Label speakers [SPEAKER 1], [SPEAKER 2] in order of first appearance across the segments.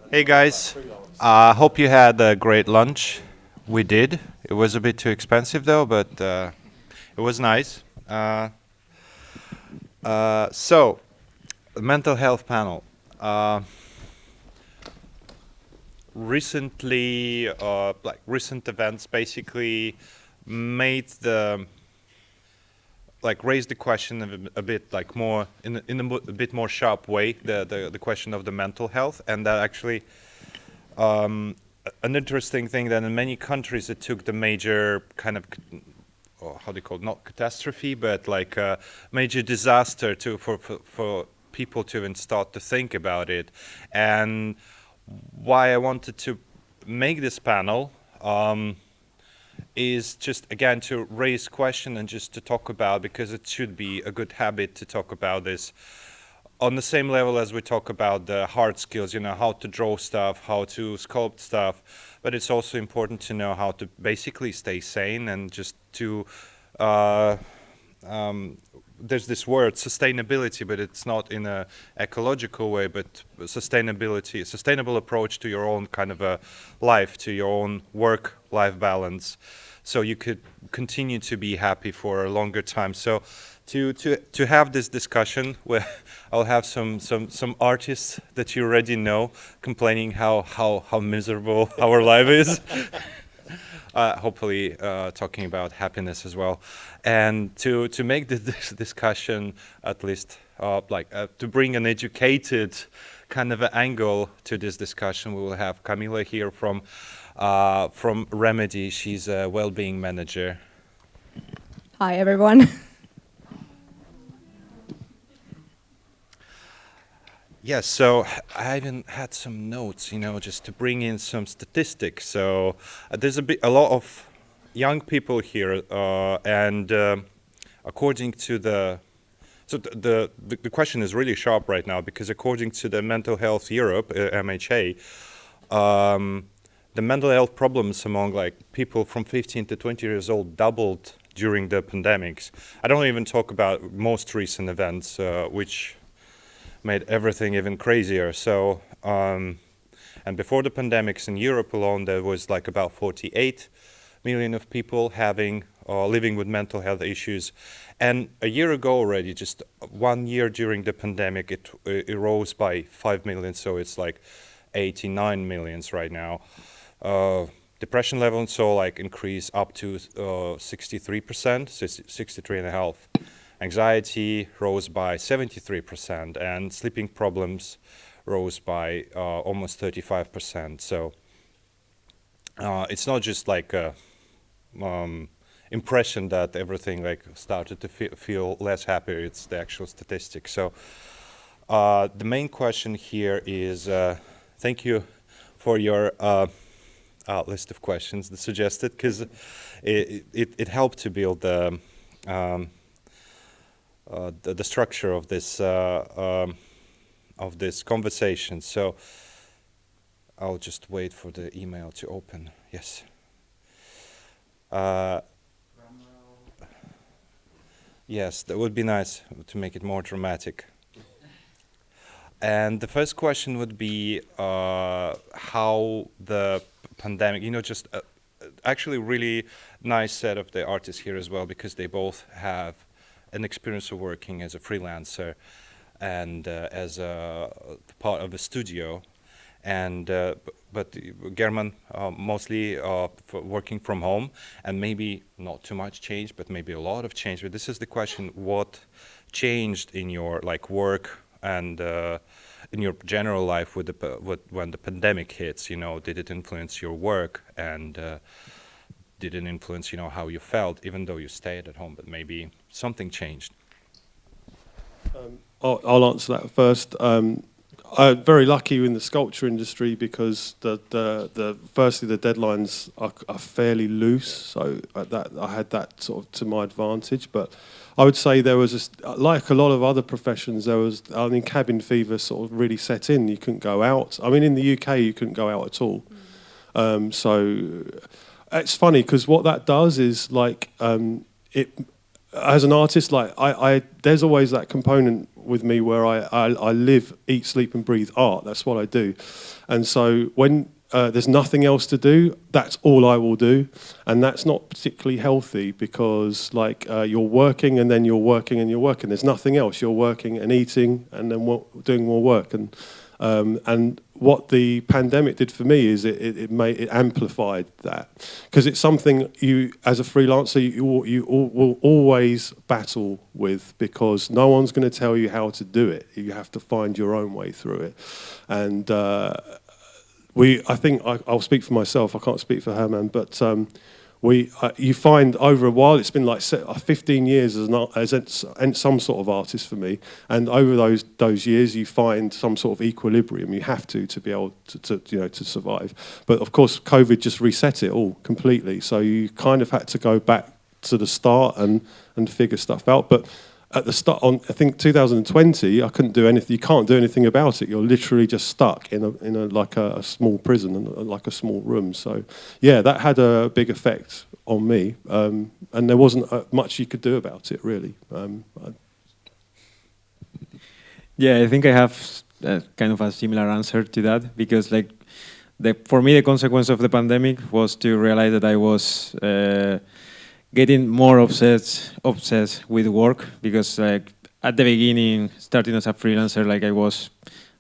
[SPEAKER 1] Hey guys, hope you had a great lunch. We did. It was a bit too expensive though, but it was nice. So, the mental health panel. Recently, recent events basically made the raised the question of a bit like more a bit more sharp way, the question of the mental health, and that actually an interesting thing that in many countries it took the major kind of how do you call it, not catastrophe, but like a major disaster for people to even start to think about it. And why I wanted to make this panel is just again to raise question and just to talk about, because it should be a good habit to talk about this on the same level as we talk about the hard skills, you know, how to draw stuff, how to sculpt stuff, but it's also important to know how to basically stay sane and just to there's this word sustainability, but it's not in a ecological way, but sustainability, a sustainable approach to your own kind of a life, to your own work-life balance, so you could continue to be happy for a longer time. So to have this discussion where I'll have some artists that you already know complaining how miserable our life is. Hopefully talking about happiness as well, and to make this discussion at least to bring an educated kind of an angle to this discussion, we will have Camilla here from Remedy. She's a well-being manager.
[SPEAKER 2] Hi everyone.
[SPEAKER 1] Yes, so I even had some notes, you know, just to bring in some statistics. So there's a lot of young people here, and according to the question is really sharp right now, because according to the Mental Health Europe, MHA, the mental health problems among like people from 15 to 20 years old doubled during the pandemics. I don't even talk about most recent events, which made everything even crazier. So, and before the pandemics in Europe alone, there was like about 48 million of people having living with mental health issues. And a year ago already, just 1 year during the pandemic, it rose by 5 million. So it's like 89 millions right now. Depression levels so like increase up to 63%, 63.5%. Anxiety rose by 73%, and sleeping problems rose by almost 35%. So it's not just like a impression that everything like started to feel less happy. It's the actual statistics. So the main question here is, thank you for your list of questions that suggested, because it helped to build the structure of this conversation. So I'll just wait for the email to open. Yes. Yes, that would be nice to make it more dramatic. And the first question would be how the pandemic, you know, just actually really nice set of the artists here as well, because they both have an experience of working as a freelancer and as a part of a studio, and but German mostly working from home, and maybe not too much change, but maybe a lot of change. But this is the question: what changed in your like work and in your general life with when the pandemic hits? You know, did it influence your work, and did it influence, you know, how you felt, even though you stayed at home, but maybe something changed?
[SPEAKER 3] I'll answer that first. I'm very lucky in the sculpture industry, because firstly the deadlines are fairly loose, so I had that sort of to my advantage. But I would say there was like a lot of other professions, I mean, cabin fever sort of really set in. You couldn't go out. I mean, in the UK you couldn't go out at all. So it's funny, because what that does is like it, as an artist, like I there's always that component with me where I live, eat, sleep and breathe art. That's what I do. And so when there's nothing else to do, that's all I will do. And that's not particularly healthy because you're working and then you're working and you're working. There's nothing else. You're working and eating and then doing more work. And what the pandemic did for me is it amplified that, because it's something you, as a freelancer, you will always battle with, because no one's going to tell you how to do it. You have to find your own way through it. And I think I'll speak for myself. I can't speak for Herman, but you find over a while, it's been like 15 years as some sort of artist for me, and over those years you find some sort of equilibrium. You have to be able to survive. But of course, COVID just reset it all completely. So you kind of had to go back to the start and figure stuff out. But at the start, I think 2020, I couldn't do anything. You can't do anything about it. You're literally just stuck in a small prison, like a small room. So, yeah, that had a big effect on me, and there wasn't much you could do about it, really.
[SPEAKER 4] Yeah, I think I have kind of a similar answer to that, because for me, the consequence of the pandemic was to realize that I was getting more obsessed with work, because at the beginning, starting as a freelancer, I was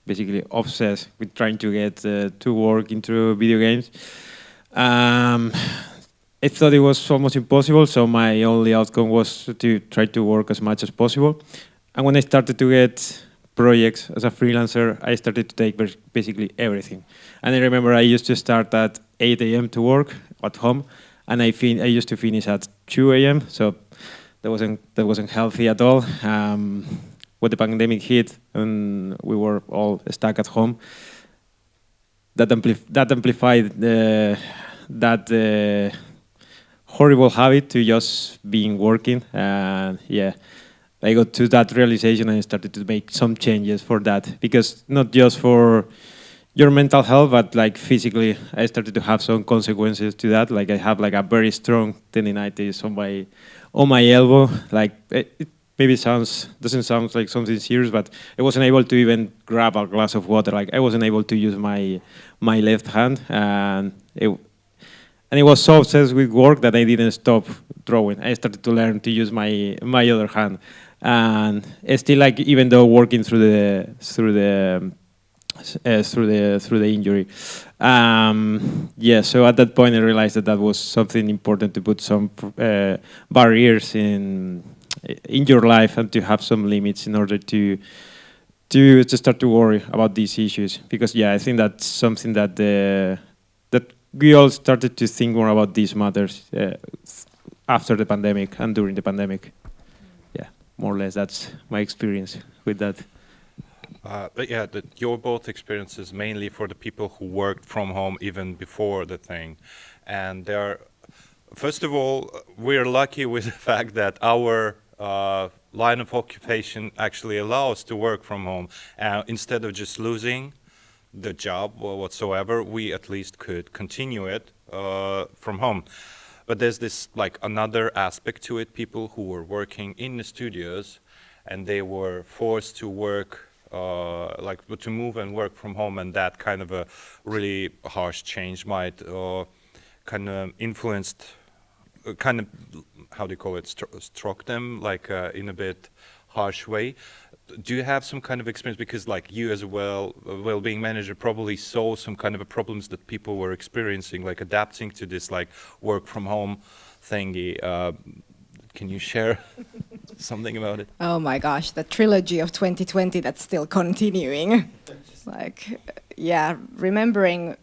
[SPEAKER 4] basically obsessed with trying to get to work into video games. I thought it was almost impossible, so my only outcome was to try to work as much as possible. And when I started to get projects as a freelancer, I started to take basically everything. And I remember I used to start at 8 a.m. to work at home, and I used to finish at 2 a.m. So that wasn't healthy at all. When the pandemic hit and we were all stuck at home, that amplified that horrible habit to just being working. And yeah, I got to that realization and I started to make some changes for that, because not just for your mental health, but physically, I started to have some consequences to that. I have a very strong tendinitis on my elbow. It maybe doesn't sound like something serious, but I wasn't able to even grab a glass of water. I wasn't able to use my left hand, and it was so obsessed with work that I didn't stop drawing. I started to learn to use my other hand, and it's still even though working through the injury. So at that point I realized that was something important, to put some barriers in your life and to have some limits in order to start to worry about these issues. Because I think that's something that that we all started to think more about these matters after the pandemic and during the pandemic. Yeah, more or less that's my experience with that.
[SPEAKER 1] But yeah, your both experiences mainly for the people who worked from home even before the thing. And first of all, we're lucky with the fact that our line of occupation actually allows to work from home. Instead of just losing the job or whatsoever, we at least could continue it from home. But there's this another aspect to it, people who were working in the studios and they were forced to work to move and work from home, and that kind of a really harsh change might kind of influenced, how do you call it, struck them in a bit harsh way. Do you have some kind of experience, because you as a well-being manager probably saw some kind of problems that people were experiencing, adapting to this work from home thingy? Can you share something about it?
[SPEAKER 2] Oh my gosh, the trilogy of 2020 that's still continuing. Remembering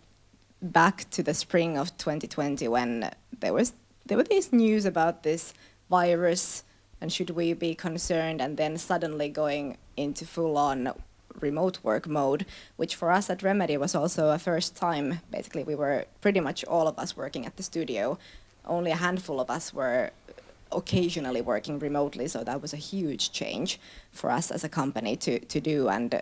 [SPEAKER 2] back to the spring of 2020 when there were these news about this virus and should we be concerned, and then suddenly going into full-on remote work mode, which for us at Remedy was also a first time. Basically, we were pretty much all of us working at the studio. Only a handful of us were occasionally working remotely, so that was a huge change for us as a company to do, and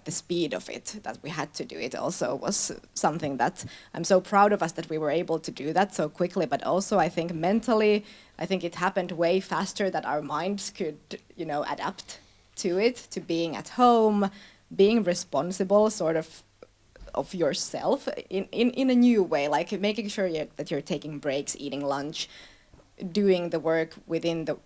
[SPEAKER 2] the speed of it that we had to do it also was something that I'm so proud of us that we were able to do that so quickly. But also I think mentally, I think it happened way faster that our minds could adapt to it, to being at home, being responsible sort of yourself in a new way, like making sure that you're taking breaks, eating lunch, doing the work within the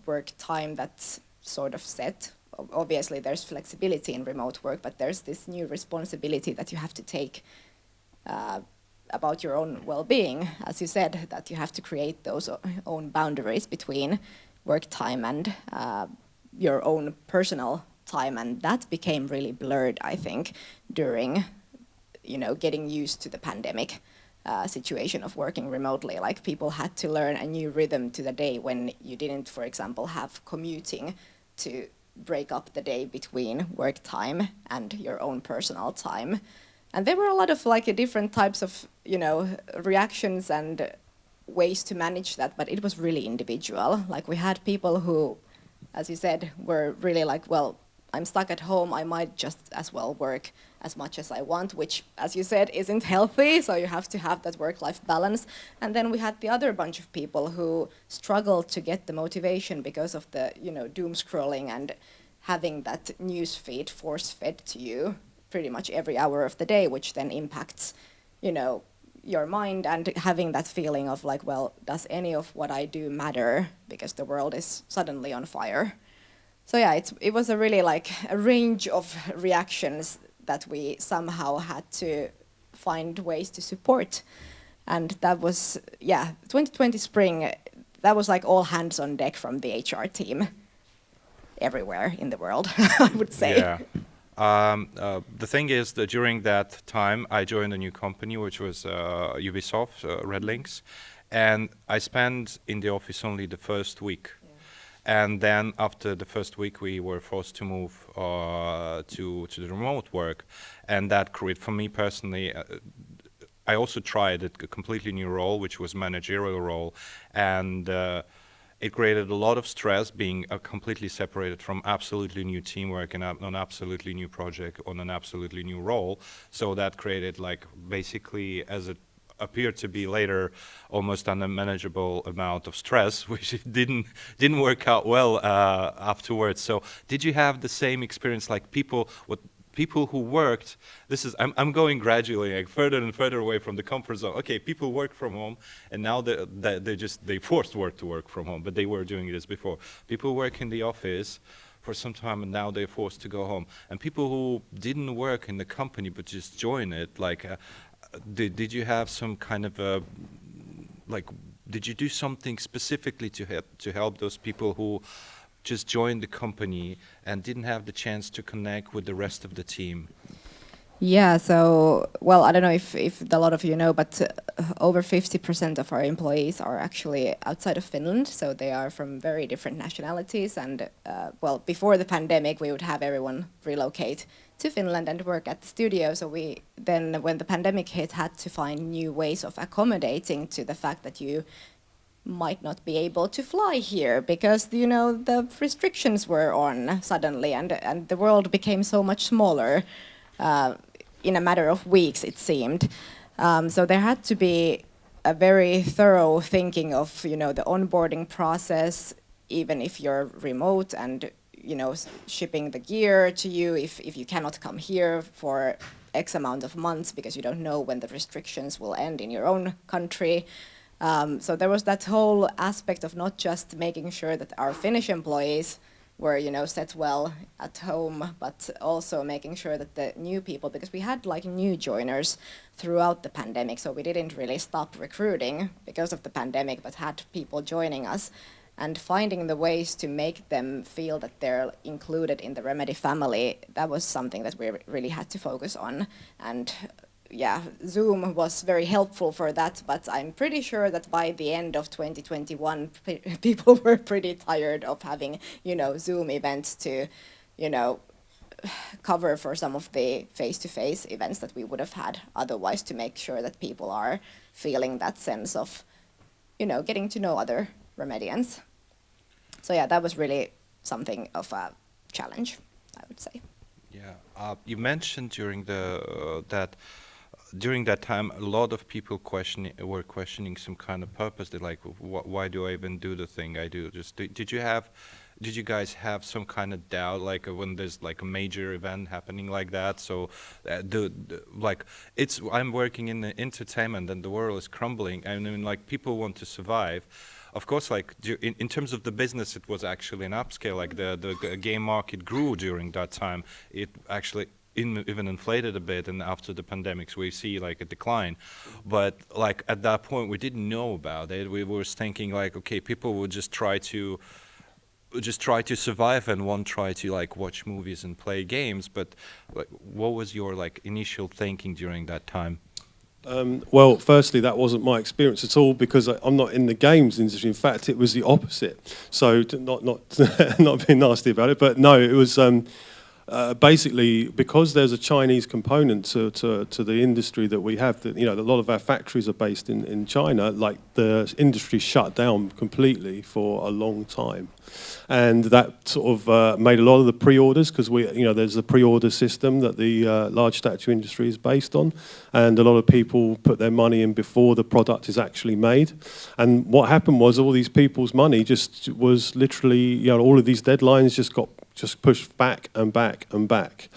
[SPEAKER 2] work time that's sort of set. Obviously there's flexibility in remote work, but there's this new responsibility that you have to take about your own well-being, as you said, that you have to create those own boundaries between work time and your own personal time, and that became really blurred, I think, during getting used to the pandemic situation of working remotely. Like people had to learn a new rhythm to the day when you didn't, for example, have commuting to break up the day between work time and your own personal time. And there were a lot of different types of reactions and ways to manage that, but it was really individual. Like we had people who, as you said, were really like, well, I'm stuck at home, I might just as well work as much as I want, which, as you said, isn't healthy, so you have to have that work-life balance. And then we had the other bunch of people who struggled to get the motivation because of the, doom scrolling and having that news feed force-fed to you pretty much every hour of the day, which then impacts, your mind, and having that feeling of like, well, does any of what I do matter because the world is suddenly on fire? So yeah, it was a really a range of reactions that we somehow had to find ways to support. And that was, 2020 spring, that was like all hands on deck from the HR team everywhere in the world, I would say.
[SPEAKER 1] Yeah. The thing is that during that time, I joined a new company, which was Ubisoft, Red Links, and I spent in the office only the first week. And then after the first week, we were forced to move to the remote work, and that created, for me personally, I also tried a completely new role, which was managerial role, and it created a lot of stress being completely separated from absolutely new teamwork and on an absolutely new project, on an absolutely new role. So that created basically, as it appeared to be later, almost an unmanageable amount of stress, which didn't work out well afterwards. So did you have the same experience, like people who worked, I'm going gradually further and further away from the comfort zone. Okay, people work from home, and now they forced work to work from home, but they were doing this before. People work in the office for some time, and now they're forced to go home. And people who didn't work in the company but just join it, did you have some kind of did you do something specifically to help those people who just joined the company and didn't have the chance to connect with the rest of the team?
[SPEAKER 2] Yeah, so, well, I don't know if a lot of you know, but over 50% of our employees are actually outside of Finland, so they are from very different nationalities. And, well, before the pandemic, we would have everyone relocate to Finland and work at the studio. So we then, when the pandemic hit, had to find new ways of accommodating to the fact that you might not be able to fly here because, the restrictions were on suddenly, and the world became so much smaller. In a matter of weeks, it seemed. So there had to be a very thorough thinking of, the onboarding process, even if you're remote, and, shipping the gear to you if you cannot come here for X amount of months because you don't know when the restrictions will end in your own country. So there was that whole aspect of not just making sure that our Finnish employees were, set well at home, but also making sure that the new people, because we had new joiners throughout the pandemic, so we didn't really stop recruiting because of the pandemic, but had people joining us, and finding the ways to make them feel that they're included in the Remedy family, that was something that we really had to focus on. And yeah, Zoom was very helpful for that, but I'm pretty sure that by the end of 2021, people were pretty tired of having, Zoom events to, cover for some of the face-to-face events that we would have had otherwise, to make sure that people are feeling that sense of, getting to know other Remedians. So yeah, that was really something of a challenge, I would say.
[SPEAKER 1] Yeah, you mentioned during during that time, a lot of people were questioning some kind of purpose. They're like, why do I even do the thing I do? Did you have did you guys have some kind of doubt, like when there's like a major event happening like that? So, like I'm working in the entertainment and the world is crumbling. I mean, like people want to survive. Of course, like in terms of the business, it was actually an upscale. Like the game market grew during that time. It actually even inflated a bit, and after the pandemics we see like a decline. But like at that point we didn't know about it. We were thinking like, okay, people would just try to survive and won't try to like watch movies and play games. But like, what was your like initial thinking during that time?
[SPEAKER 3] Well, firstly, that wasn't my experience at all because I'm not in the games industry. In fact, it was the opposite. So, not not being nasty about it, but no, it was basically because there's a Chinese component to the industry that we have. That, you know, a lot of our factories are based in China. Like the industry shut down completely for a long time, and that sort of made a lot of the pre-orders because there's a pre-order system that the large statue industry is based on, and a lot of people put their money in before the product is actually made. And what happened was all these people's money just was literally, all of these deadlines just pushed back and back and back.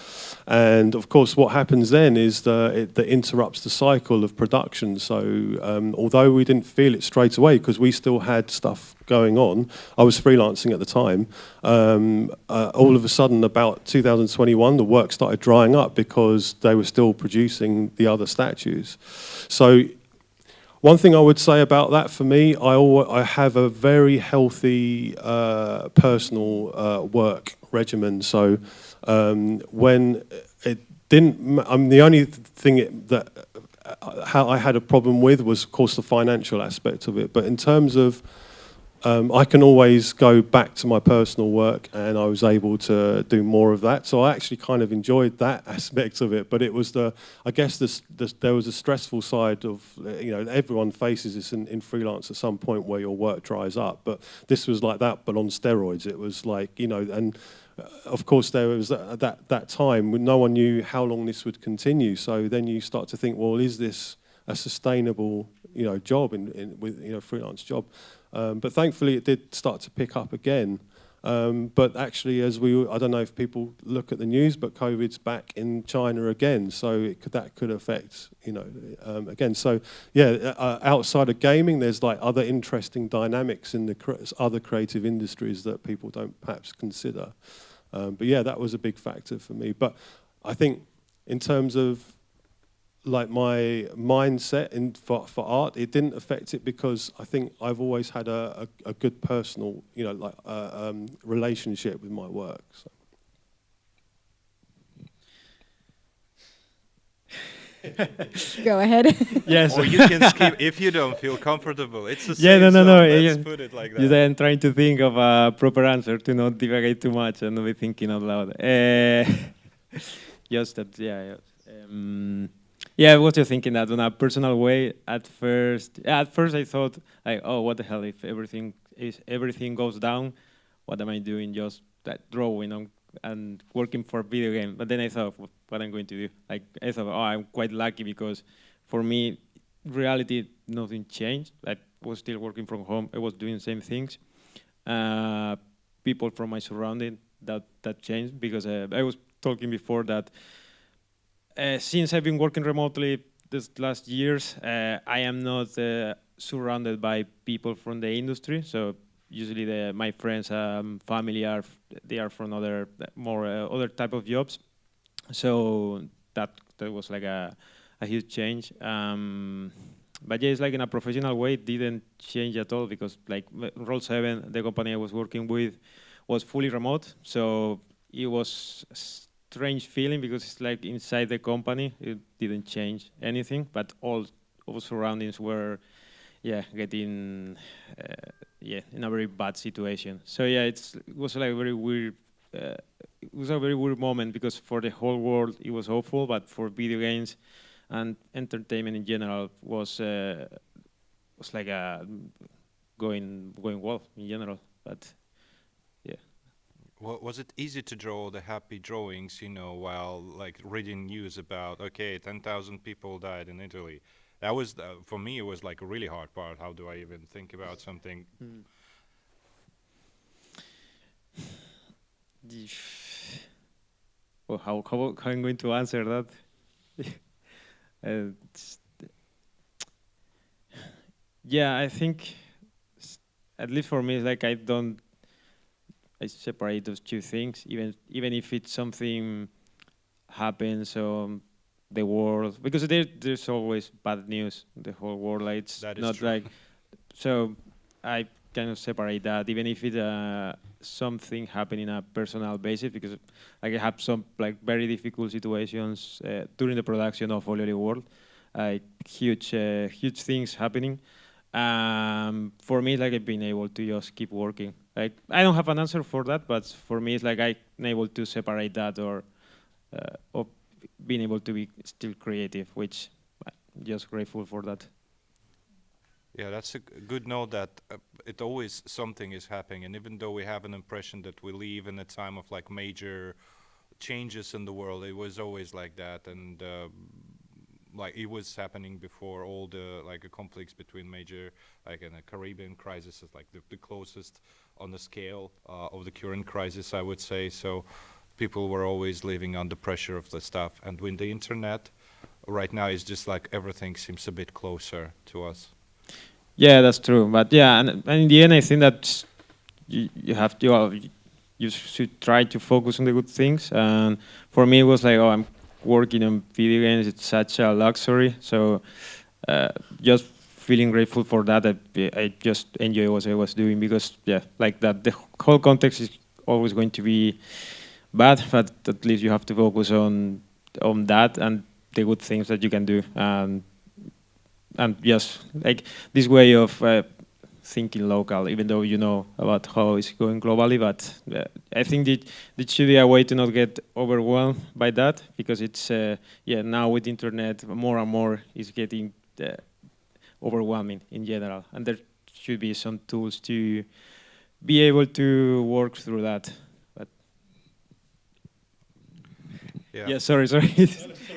[SPEAKER 3] And of course, what happens then is that interrupts the cycle of production. So although we didn't feel it straight away because we still had stuff going on, I was freelancing at the time, all of a sudden about 2021, the work started drying up because they were still producing the other statues. So one thing I would say about that for me, I have a very healthy personal work regimen. So when it didn't, the only thing how I had a problem with was, of course, the financial aspect of it. But in terms of I can always go back to my personal work, and I was able to do more of that. So I actually kind of enjoyed that aspect of it. But it was I guess there was a stressful side of, everyone faces this in freelance at some point where your work dries up. But this was like that, but on steroids. It was like, and of course there was that time when no one knew how long this would continue. So then you start to think, well, is this a sustainable, job with freelance job? But thankfully, it did start to pick up again. But actually, I don't know if people look at the news, but COVID's back in China again, so that could affect, again. So yeah, outside of gaming, there's like other interesting dynamics in the other creative industries that people don't perhaps consider. But yeah, that was a big factor for me. But I think in terms of like my mindset for art, it didn't affect it because I think I've always had a good personal, relationship with my work. So.
[SPEAKER 2] Go ahead.
[SPEAKER 4] Yes.
[SPEAKER 1] Or you can skip if you don't feel comfortable. It's the same.
[SPEAKER 4] Yeah, no.
[SPEAKER 1] Let's put it like that.
[SPEAKER 4] You're then trying to think of a proper answer to not divagate too much and not be thinking out loud. Just that, yeah. Yeah, I was just thinking that in a personal way. At first I thought, like, oh, what the hell if everything goes down? What am I doing? Just drawing and working for a video game. But then I thought, what I'm going to do? Like, I thought, oh, I'm quite lucky because for me, reality, nothing changed. I was still working from home. I was doing the same things. People from my surrounding, that changed because I was talking before that since I've been working remotely this last years, I am not surrounded by people from the industry. So usually my friends, family they are from other type of jobs. So that was like a huge change. But yeah, it's like in a professional way, it didn't change at all because like Roll 7, the company I was working with, was fully remote. So it was strange feeling because it's like inside the company, it didn't change anything, but all surroundings were, getting, in a very bad situation. So yeah, it was like very weird. It was a very weird moment because for the whole world it was awful, but for video games and entertainment in general was like going well in general, but.
[SPEAKER 1] Was it easy to draw the happy drawings, while like reading news about, okay, 10,000 people died in Italy? That was, for me, it was like a really hard part. How do I even think about something?
[SPEAKER 4] Well, how I'm going to answer that? uh, it's- yeah, I think at least for me, it's like I separate those two things, even if it's something happens on the world, because there's always bad news in the whole world. Like, it's
[SPEAKER 1] That is
[SPEAKER 4] not
[SPEAKER 1] true.
[SPEAKER 4] like so. I kind of separate that, even if it's something happening on a personal basis, because like, I have some like very difficult situations during the production of All Over the World, like huge things happening. For me, like I've been able to just keep working. Like I don't have an answer for that, but for me, it's like I'm able to separate that or being able to be still creative, which I'm just grateful for that.
[SPEAKER 1] Yeah, that's a good note that it always something is happening, and even though we have an impression that we live in a time of like major changes in the world, it was always like that, and like it was happening before all the like a conflicts between major like in a Caribbean crisis is like the closest on the scale of the current crisis, I would say. So people were always living under pressure of the stuff, and with the internet right now is just like everything seems a bit closer to us.
[SPEAKER 4] Yeah, that's true. But yeah, and in the end, I think that you have to you should try to focus on the good things. And for me, it was like, oh, I'm working on video games. It's such a luxury. So uh, just feeling grateful for that. I just enjoy what I was doing because yeah, like that the whole context is always going to be bad, but at least you have to focus on that and the good things that you can do. And just like this way of thinking local, even though you know about how it's going globally. But I think that should be a way to not get overwhelmed by that, because it's yeah, now with internet more and more is getting overwhelming in general, and there should be some tools to be able to work through that. But
[SPEAKER 1] Yeah.
[SPEAKER 4] yeah, sorry.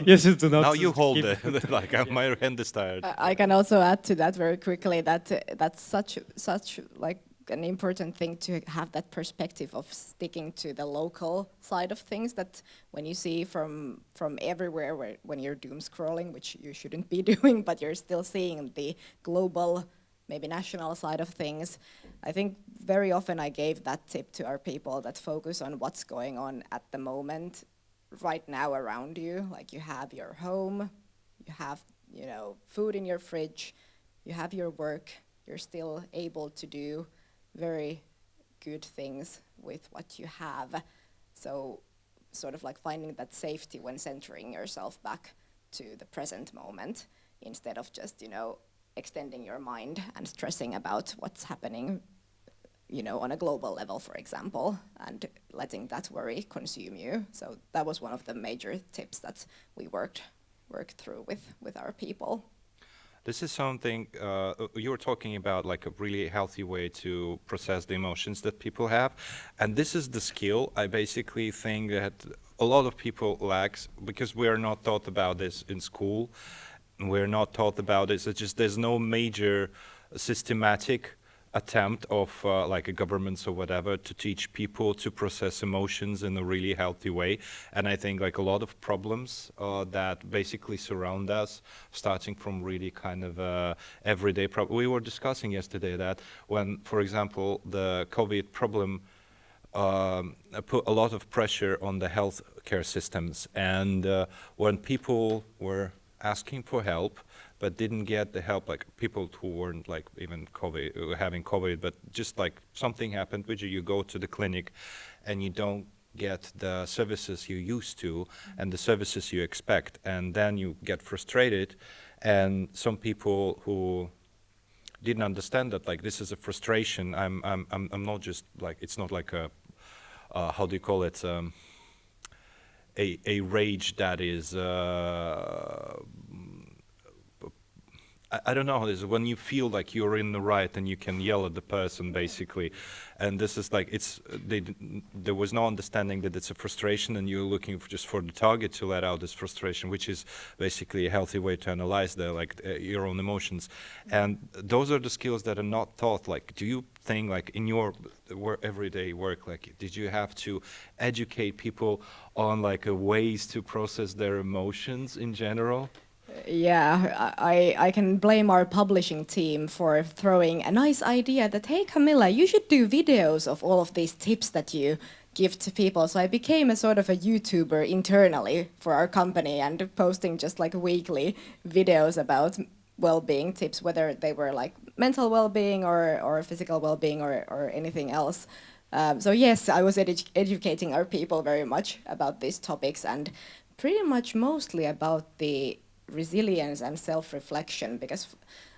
[SPEAKER 4] Yes, to not
[SPEAKER 1] Now you hold
[SPEAKER 4] keep.
[SPEAKER 1] the like my hand is tired.
[SPEAKER 2] I can also add to that very quickly that that's such like an important thing to have that perspective of sticking to the local side of things. That when you see from everywhere, when you're doom scrolling, which you shouldn't be doing, but you're still seeing the global, maybe national side of things. I think very often I gave that tip to our people, that focus on what's going on at the moment, right now around you. Like you have your home, you have, you know, food in your fridge, you have your work, you're still able to do very good things with what you have. So sort of like finding that safety when centering yourself back to the present moment, instead of just, you know, extending your mind and stressing about what's happening, you know, on a global level, for example, and letting that worry consume you. So that was one of the major tips that we worked through with our people.
[SPEAKER 1] This is something you were talking about, like a really healthy way to process the emotions that people have, and this is the skill I basically think that a lot of people lacks, because we are not taught about this in school. We're not taught about this. It's just there's no major systematic attempt of like a governments or whatever to teach people to process emotions in a really healthy way. And I think like a lot of problems that basically surround us, starting from really kind of everyday problem. We were discussing yesterday that when, for example, the COVID problem put a lot of pressure on the healthcare systems, and when people were asking for help but didn't get the help, like people who weren't like even COVID, having COVID, but just like something happened with you, you go to the clinic and you don't get the services you used to and the services you expect, and then you get frustrated. And some people who didn't understand that like this is a frustration. I'm not just like, it's not like a how do you call it, a rage that is I don't know, is when you feel like you're in the right and you can yell at the person basically, and this is like there was no understanding that it's a frustration and you're looking just for the target to let out this frustration, which is basically a healthy way to analyze your own emotions, and those are the skills that are not taught. Like, do you think like in your everyday work, like did you have to educate people on like ways to process their emotions in general?
[SPEAKER 2] Yeah, I can blame our publishing team for throwing a nice idea that, hey, Camilla, you should do videos of all of these tips that you give to people. So I became a sort of a YouTuber internally for our company and posting just like weekly videos about well-being tips, whether they were like mental well-being or physical well-being or anything else. So yes, I was educating our people very much about these topics and pretty much mostly about the resilience and self-reflection, because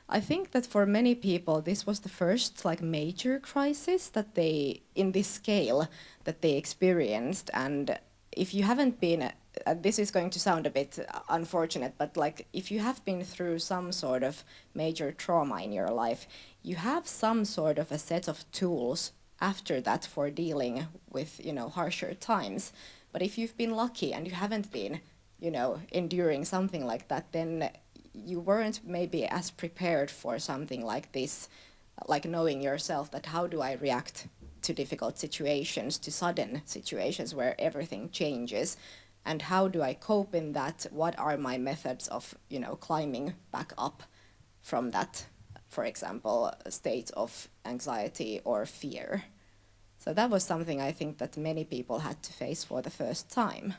[SPEAKER 2] I think that for many people this was the first like major crisis that they in this scale that they experienced. And if you haven't been this is going to sound a bit unfortunate, but like if you have been through some sort of major trauma in your life, you have some sort of a set of tools after that for dealing with, you know, harsher times. But if you've been lucky and you haven't been, you know, enduring something like that, then you weren't maybe as prepared for something like this, like knowing yourself that how do I react to difficult situations, to sudden situations where everything changes, and how do I cope in that? What are my methods of, you know, climbing back up from that, for example, state of anxiety or fear? So that was something I think that many people had to face for the first time.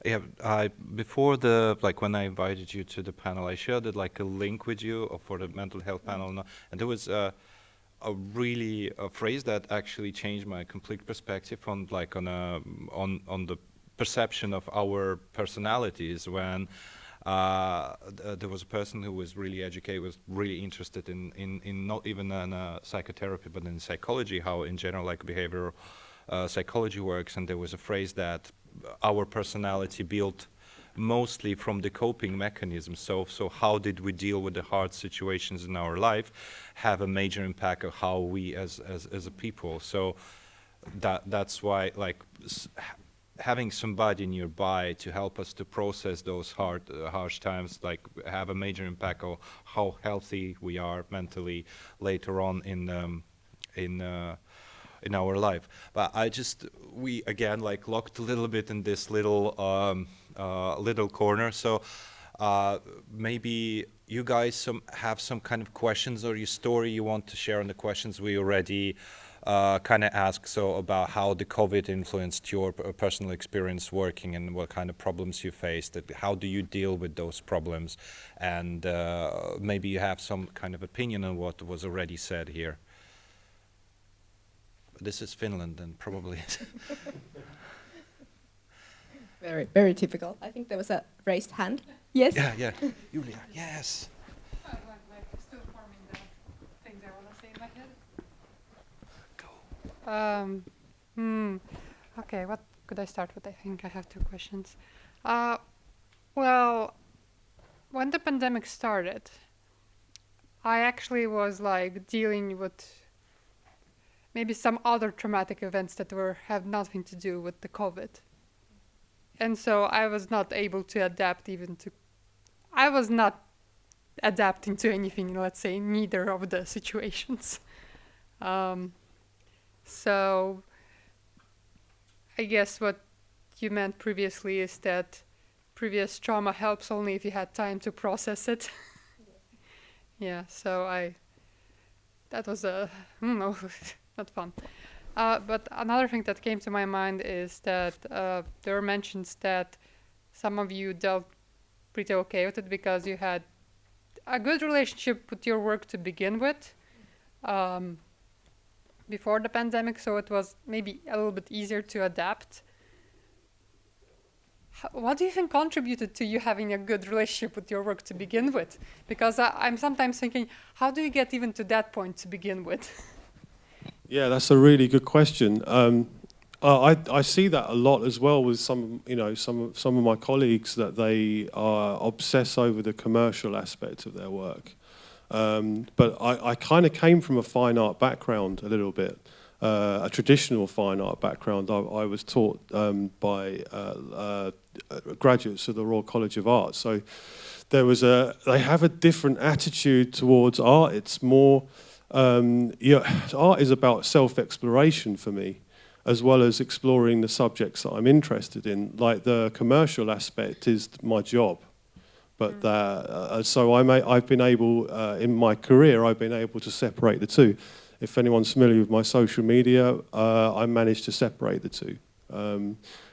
[SPEAKER 1] Yeah, before when I invited you to the panel, I shared like a link with you for the mental health panel, and there was a phrase that actually changed my complete perspective on the perception of our personalities. When there was a person who was really educated, was really interested in not even in psychotherapy, but in psychology, how in general like behavioral psychology works, and there was a phrase that our personality built mostly from the coping mechanism. So how did we deal with the hard situations in our life have a major impact on how we as a people. So that's why like having somebody nearby to help us to process those harsh times like have a major impact on how healthy we are mentally later on in our life. But we again like locked a little bit in this little little corner. So maybe you guys have some kind of questions or your story you want to share on the questions we already kind of asked. So about how the COVID influenced your personal experience working and what kind of problems you faced. How do you deal with those problems? And maybe you have some kind of opinion on what was already said here. This is Finland, and probably.
[SPEAKER 2] Very, very typical. I think there was a raised hand. Yes.
[SPEAKER 1] Yeah. Julia, yes.
[SPEAKER 5] Like still forming the things I want to say in my head.
[SPEAKER 1] Go.
[SPEAKER 5] Okay, what could I start with? I think I have two questions. Well, when the pandemic started, I actually was like dealing with maybe some other traumatic events that have nothing to do with the COVID. And so I was not able to adapt I was not adapting to anything, let's say, neither of the situations. So I guess what you meant previously is that previous trauma helps only if you had time to process it. Yeah, so that was not fun. But another thing that came to my mind is that there were mentions that some of you dealt pretty okay with it because you had a good relationship with your work to begin with before the pandemic, so it was maybe a little bit easier to adapt. What do you think contributed to you having a good relationship with your work to begin with? Because I'm sometimes thinking, how do you get even to that point to begin with?
[SPEAKER 3] Yeah, that's a really good question. I see that a lot as well with some of my colleagues, that they obsess over the commercial aspect of their work. But I kind of came from a fine art background a little bit, a traditional fine art background. I was taught by graduates of the Royal College of Art. So they have a different attitude towards art. It's more, art is about self-exploration for me, as well as exploring the subjects that I'm interested in. Like the commercial aspect is my job. But so I've been able, in my career, I've been able to separate the two. If anyone's familiar with my social media, I managed to separate the two.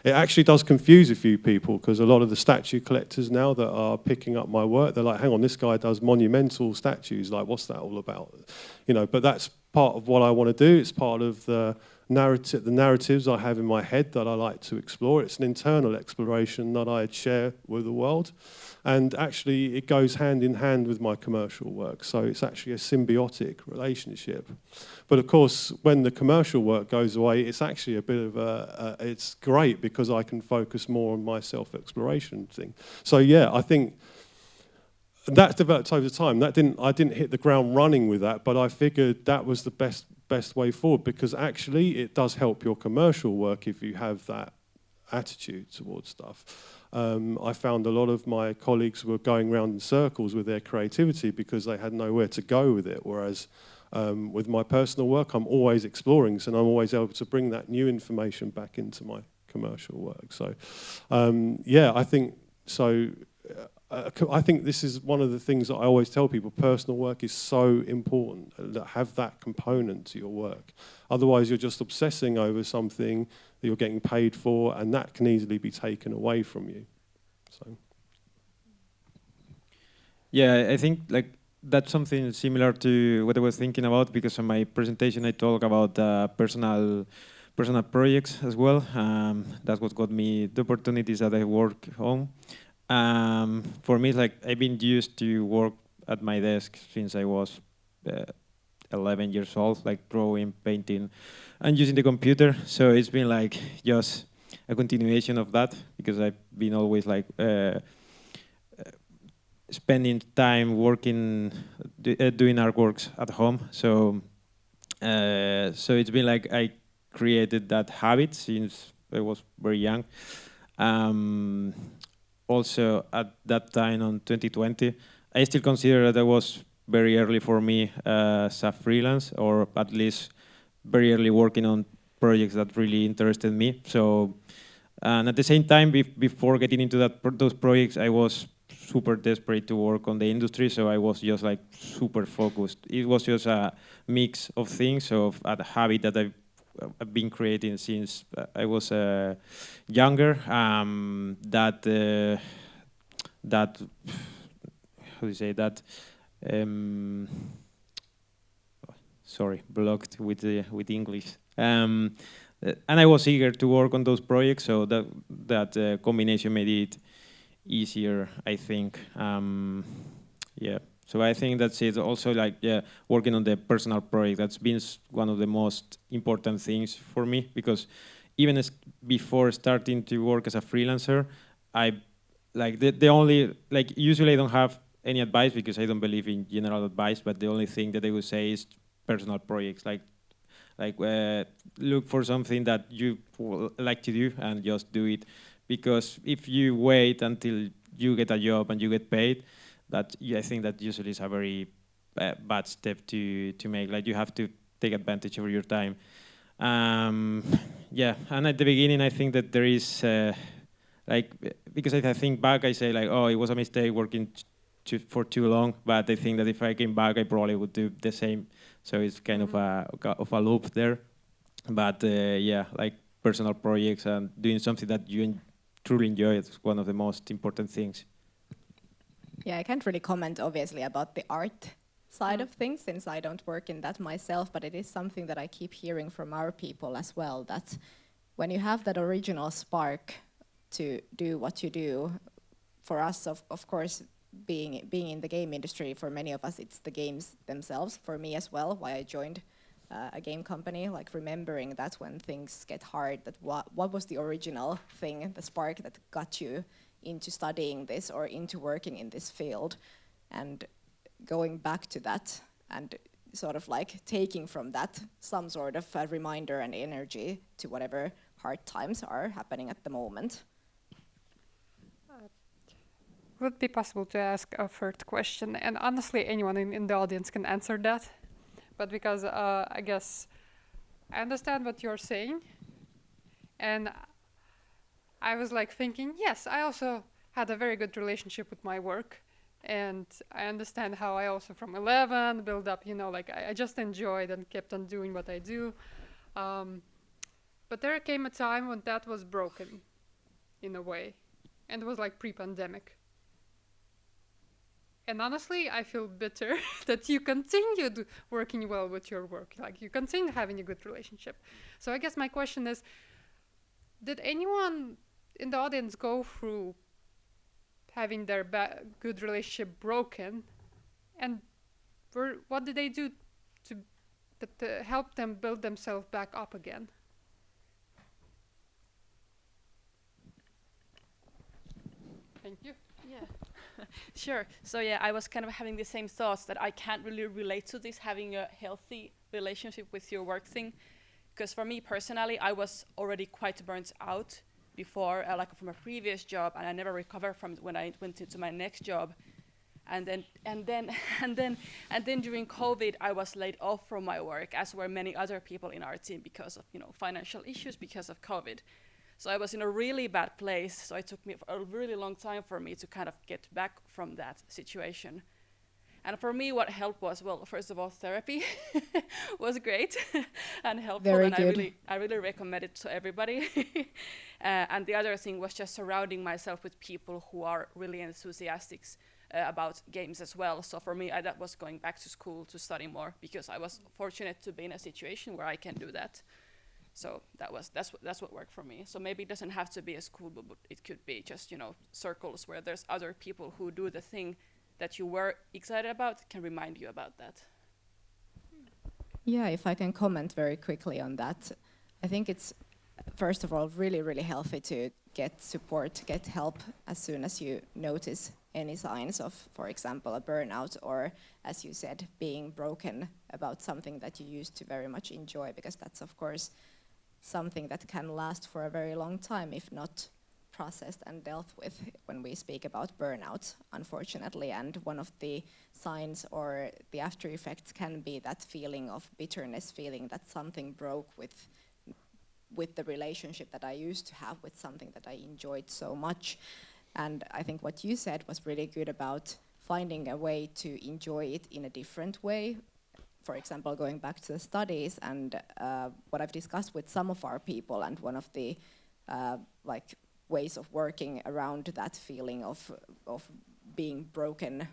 [SPEAKER 3] It actually does confuse a few people, because a lot of the statue collectors now that are picking up my work, they're like, hang on, this guy does monumental statues, like what's that all about? You know, but that's part of what I want to do. It's part of the narratives I have in my head that I like to explore. It's an internal exploration that I share with the world. And actually, it goes hand in hand with my commercial work. So it's actually a symbiotic relationship. But of course, when the commercial work goes away, it's actually a bit of it's great because I can focus more on my self-exploration thing. So yeah, I think that developed over time. I didn't hit the ground running with that, but I figured that was the best way forward, because actually it does help your commercial work if you have that attitude towards stuff. I found a lot of my colleagues were going around in circles with their creativity because they had nowhere to go with it, whereas with my personal work, I'm always exploring, so I'm always able to bring that new information back into my commercial work. So, yeah, I think so. I think this is one of the things that I always tell people. Personal work is so important. Have that component to your work. Otherwise, you're just obsessing over something that you're getting paid for, and that can easily be taken away from you. So.
[SPEAKER 4] Yeah, I think like that's something similar to what I was thinking about, because in my presentation I talk about personal projects as well. That's what got me the opportunities that I work on. For me, like I've been used to work at my desk since I was 11 years old, like drawing, painting, and using the computer. So it's been like just a continuation of that, because I've been always like spending time working, doing artworks at home. So it's been like I created that habit since I was very young. Also, at that time on 2020, I still consider that was very early for me as a freelance, or at least very early working on projects that really interested me. So, and at the same time, before getting into those projects, I was super desperate to work on the industry, so I was just like super focused. It was just a mix of things, of a habit that I've been creating since I was younger. That how do you say that? Sorry, blocked with English. And I was eager to work on those projects, so that combination made it easier, I think. Yeah. So I think that's it. Also, like working on the personal project, that's been one of the most important things for me, because even before starting to work as a freelancer, I like the only, like, usually I don't have any advice because I don't believe in general advice, but the only thing that I would say is personal projects, like look for something that you like to do and just do it, because if you wait until you get a job and you get paid, I think that usually is a very bad step to make. Like, you have to take advantage of your time. Yeah, and at the beginning, I think that there is like, because I think back, I say like, oh, it was a mistake working for too long. But I think that if I came back, I probably would do the same. So it's kind of a loop there. But yeah, like personal projects and doing something that you truly enjoy is one of the most important things.
[SPEAKER 2] Yeah, I can't really comment, obviously, about the art side of things, since I don't work in that myself, but it is something that I keep hearing from our people as well, that when you have that original spark to do what you do, for us, of course, being in the game industry, for many of us, it's the games themselves. For me as well, why I joined a game company, like remembering that when things get hard, that what was the original thing, the spark that got you into studying this or into working in this field. And going back to that and sort of like taking from that some sort of a reminder and energy to whatever hard times are happening at the moment.
[SPEAKER 5] Would it be possible to ask a third question? And honestly, anyone in the audience can answer that. But because I guess I understand what you're saying. And I was like thinking, yes, I also had a very good relationship with my work. And I understand how I also from 11 build up, like I just enjoyed and kept on doing what I do. But there came a time when that was broken in a way. And it was like pre-pandemic. And honestly, I feel bitter that you continued working well with your work. Like you continued having a good relationship. So I guess my question is, did anyone in the audience go through having their good relationship broken? And what did they do to help them build themselves back up again? Thank you.
[SPEAKER 6] Yeah, sure. So yeah, I was kind of having the same thoughts that I can't really relate to this, having a healthy relationship with your work thing. Because for me personally, I was already quite burnt out before, like from a previous job, and I never recovered from when I went into my next job. And then during COVID, I was laid off from my work, as were many other people in our team because of financial issues because of COVID. So I was in a really bad place. So it took me a really long time for me to kind of get back from that situation. And for me, what helped was, well, first of all, therapy was great and helpful.
[SPEAKER 2] Very
[SPEAKER 6] and
[SPEAKER 2] good.
[SPEAKER 6] I really recommend it to everybody. And the other thing was just surrounding myself with people who are really enthusiastic about games as well. So for me, that was going back to school to study more, because I was fortunate to be in a situation where I can do that. So that's what worked for me. So maybe it doesn't have to be a school, but it could be just circles where there's other people who do the thing that you were excited about, can remind you about that.
[SPEAKER 2] Yeah, if I can comment very quickly on that. I think it's, first of all, really, really healthy to get support, get help as soon as you notice any signs of, for example, a burnout, or, as you said, being broken about something that you used to very much enjoy, because that's, of course, something that can last for a very long time, if not processed and dealt with when we speak about burnout, unfortunately. And one of the signs or the after effects can be that feeling of bitterness, feeling that something broke with the relationship that I used to have with something that I enjoyed so much. And I think what you said was really good about finding a way to enjoy it in a different way. For example, going back to the studies and what I've discussed with some of our people, and one of the ways of working around that feeling of being broken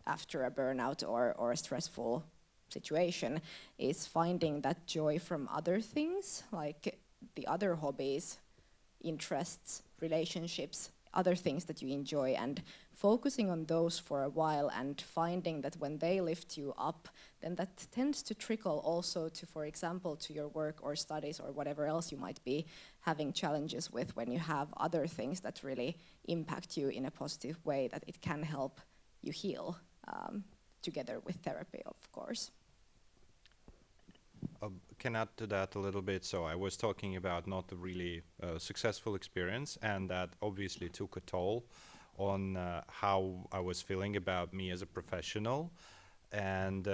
[SPEAKER 2] after a burnout or a stressful situation is finding that joy from other things, like the other hobbies, interests, relationships, other things that you enjoy, and focusing on those for a while and finding that when they lift you up, then that tends to trickle also to, for example, to your work or studies or whatever else you might be having challenges with. When you have other things that really impact you in a positive way, that it can help you heal, together with therapy, of course.
[SPEAKER 1] Can add to that a little bit. So I was talking about not a really successful experience, and that obviously took a toll on how I was feeling about me as a professional. And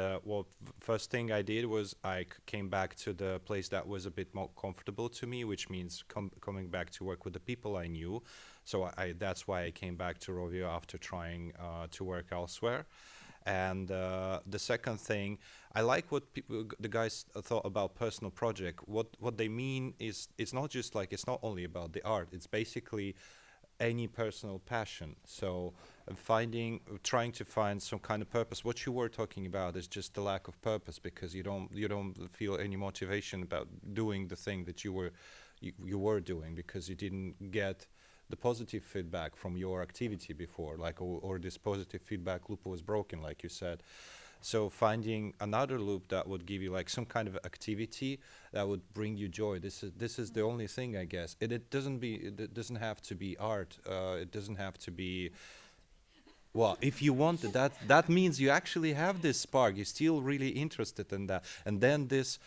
[SPEAKER 1] first thing I did was I came back to the place that was a bit more comfortable to me, which means coming back to work with the people I knew. So that's why I came back to Rovio after trying to work elsewhere. And the second thing, I like what the guys thought about personal project. What they mean is it's not just like, it's not only about the art. It's basically any personal passion. So trying to find some kind of purpose. What you were talking about is just the lack of purpose, because you don't feel any motivation about doing the thing that you were doing, because you didn't get the positive feedback from your activity before, like, or this positive feedback loop was broken, like you said. So finding another loop that would give you like some kind of activity that would bring you joy. This is the only thing, I guess. It doesn't have to be art. It doesn't have to be Well, if you want it, that means you actually have this spark. You're still really interested in that, and then this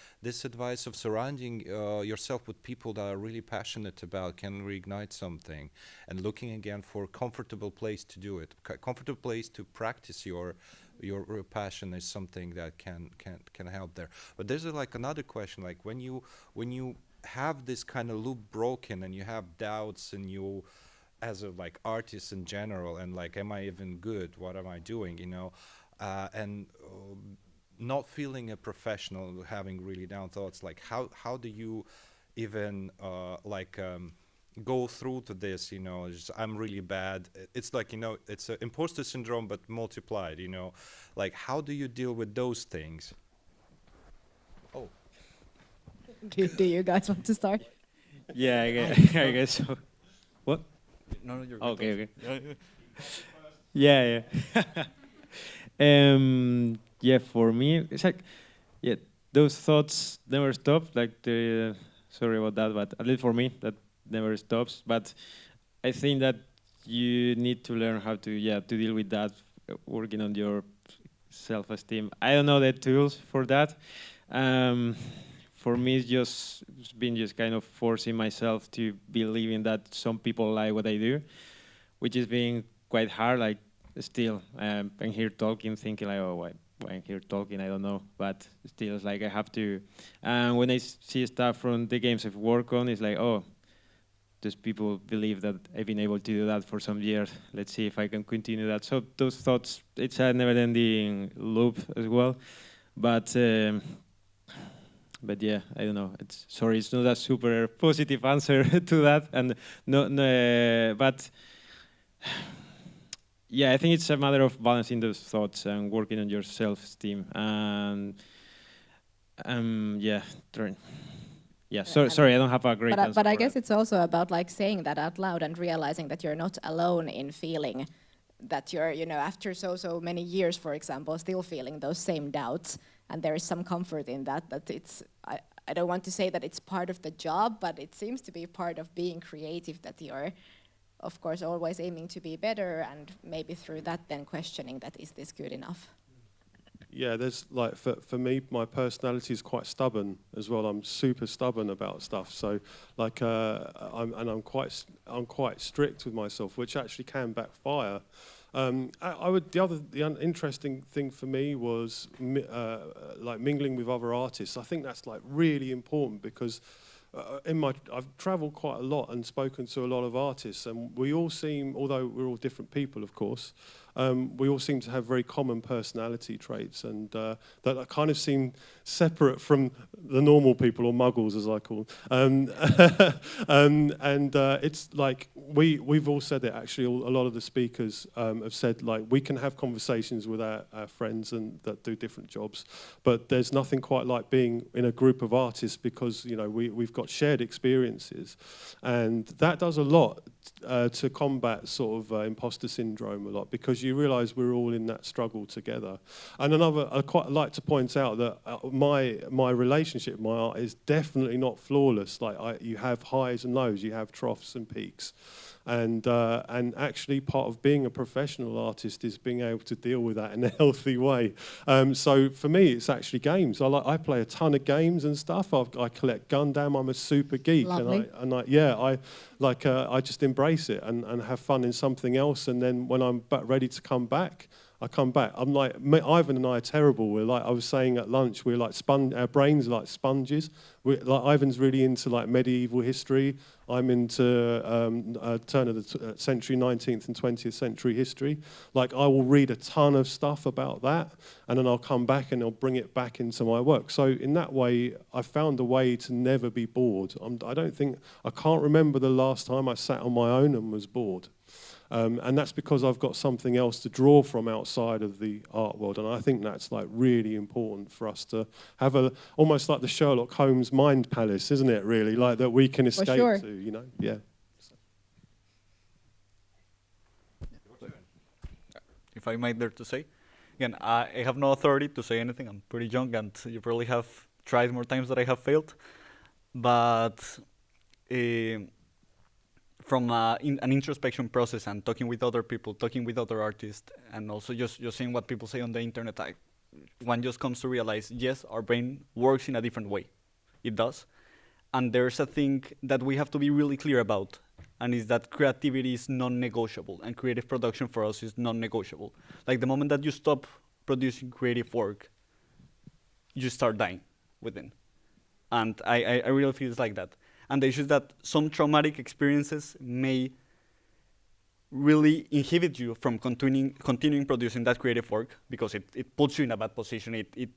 [SPEAKER 1] advice of surrounding yourself with people that are really passionate about can reignite something, and looking again for a comfortable place to do it, comfortable place to practice your passion is something that can help there. But there's like another question, like when you have this kind of loop broken and you have doubts and you as a like artist in general and like am I even good, what am I doing, and not feeling a professional, having really down thoughts, like how do you even go through to this, just, I'm really bad. It's like, it's an imposter syndrome but multiplied, like how do you deal with those things? Oh,
[SPEAKER 2] Do you guys want to start?
[SPEAKER 4] Yeah, I guess so. What?
[SPEAKER 7] No, you're
[SPEAKER 4] Okay,
[SPEAKER 7] good.
[SPEAKER 4] okay. Yeah, yeah. Yeah, for me, it's like, yeah, those thoughts never stop. Like sorry about that, but at least for me, that never stops. But I think that you need to learn how to, yeah, to deal with that, working on your self-esteem. I don't know the tools for that. For me, it's been just kind of forcing myself to believe in that some people like what I do, which is being quite hard. Like still, I'm here talking, thinking like, oh, why I'm here talking, I don't know. But still, it's like I have to. And when I see stuff from the games I've worked on, it's like, oh, those people believe that I've been able to do that for some years. Let's see if I can continue that. So those thoughts, it's a never-ending loop as well. But yeah, I don't know. It's not a super positive answer to that, and no, but yeah, I think it's a matter of balancing those thoughts and working on your self-esteem. And yeah, sorry, I don't have a great answer.
[SPEAKER 2] But I
[SPEAKER 4] for
[SPEAKER 2] guess
[SPEAKER 4] that.
[SPEAKER 2] it's also about like saying that out loud and realizing that you're not alone in feeling that you're, after so many years, for example, still feeling those same doubts. And there is some comfort in that it's, I don't want to say that it's part of the job, but it seems to be part of being creative, that you're, of course, always aiming to be better, and maybe through that then questioning that, is this good enough?
[SPEAKER 3] Yeah, there's like for me, my personality is quite stubborn as well. I'm super stubborn about stuff. So like I'm quite strict with myself, which actually can backfire. The interesting thing for me was like mingling with other artists. I think that's like really important because I've travelled quite a lot and spoken to a lot of artists, and we all seem, although we're all different people, of course, we all seem to have very common personality traits, and that kind of seem separate from the normal people, or muggles as I call them. It's like we've all said it. Actually, a lot of the speakers have said like we can have conversations with our friends and that do different jobs, but there's nothing quite like being in a group of artists because we've got shared experiences, and that does a lot to combat sort of imposter syndrome a lot, because you realise we're all in that struggle together. And I quite like to point out that my relationship, my art, is definitely not flawless. Like you have highs and lows, you have troughs and peaks. And actually part of being a professional artist is being able to deal with that in a healthy way. So for me, it's actually games. I play a ton of games and stuff. I collect Gundam. I'm a super geek.
[SPEAKER 2] Lovely.
[SPEAKER 3] I just embrace it and have fun in something else. And then when I'm ready to come back, I come back. I'm like, Ivan and I are terrible. We're like, I was saying at lunch, we're like our brains are like sponges. Ivan's really into like medieval history. I'm into turn of the century, 19th and 20th century history. Like I will read a ton of stuff about that, and then I'll come back and I'll bring it back into my work. So in that way, I found a way to never be bored. I can't remember the last time I sat on my own and was bored. And that's because I've got something else to draw from outside of the art world, and I think that's like really important for us to have almost like the Sherlock Holmes mind palace, isn't it? Really, like that we can escape
[SPEAKER 2] sure.
[SPEAKER 3] to, yeah.
[SPEAKER 7] If I might dare to say, again, I have no authority to say anything. I'm pretty young, and you probably have tried more times that I have failed. But from an introspection process and talking with other people, talking with other artists, and also just seeing what people say on the internet, one just comes to realize, yes, our brain works in a different way. It does. And there's a thing that we have to be really clear about, and is that creativity is non-negotiable, and creative production for us is non-negotiable. Like the moment that you stop producing creative work, you start dying within. And I really feel it's like that. And the issue is that some traumatic experiences may really inhibit you from continuing producing that creative work, because it puts you in a bad position. It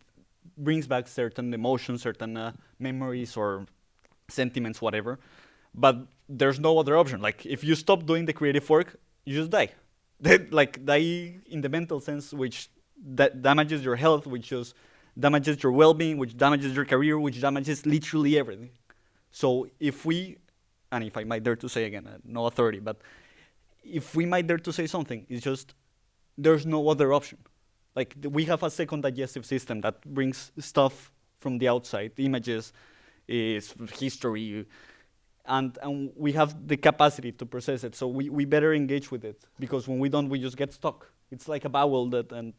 [SPEAKER 7] brings back certain emotions, certain memories or sentiments, whatever. But there's no other option. Like, if you stop doing the creative work, you just die. Like, die in the mental sense, which that damages your health, which just damages your well-being, which damages your career, which damages literally everything. So if we, and if I might dare to say again, no authority, but if we might dare to say something, it's just there's no other option. Like, we have a second digestive system that brings stuff from the outside, images, is history, and we have the capacity to process it. So we better engage with it, because when we don't, we just get stuck. It's like a bowel that, and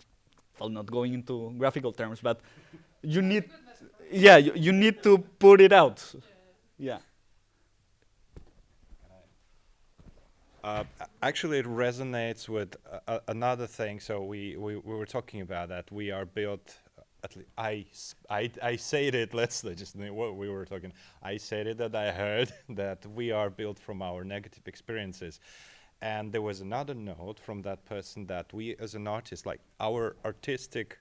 [SPEAKER 7] well, not going into graphical terms, but you need, yeah, you need to put it out. Yeah.
[SPEAKER 1] Actually, it resonates with another thing. So we were talking about that we are built. At least I said it. Let's just what we were talking. I said it that I heard that we are built from our negative experiences, and there was another note from that person that we, as an artist, like our artistic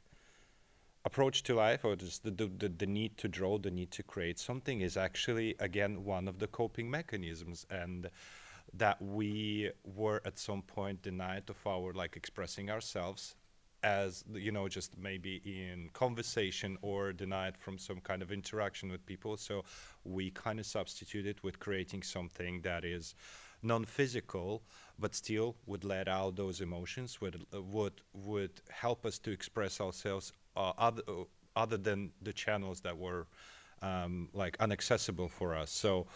[SPEAKER 1] approach to life, or just the need to draw, the need to create something, is actually again one of the coping mechanisms, and that we were at some point denied of our expressing ourselves, as just maybe in conversation, or denied from some kind of interaction with people. So we kind of substituted with creating something that is non-physical, but still would let out those emotions, would help us to express ourselves other than the channels that were inaccessible for us. So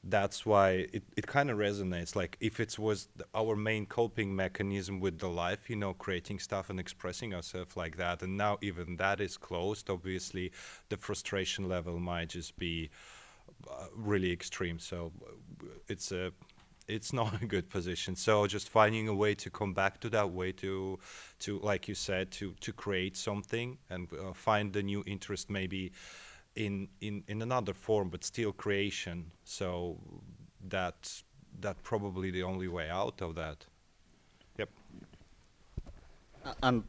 [SPEAKER 1] that's why it kind of resonates. Like, if it was our main coping mechanism with the life, creating stuff and expressing ourselves like that, and now even that is closed, obviously the frustration level might just be really extreme. So it's not a good position. So just finding a way to come back to that way, to like you said, to create something, and find the new interest maybe in another form, but still creation. So that's probably the only way out of that. Yep.
[SPEAKER 7] And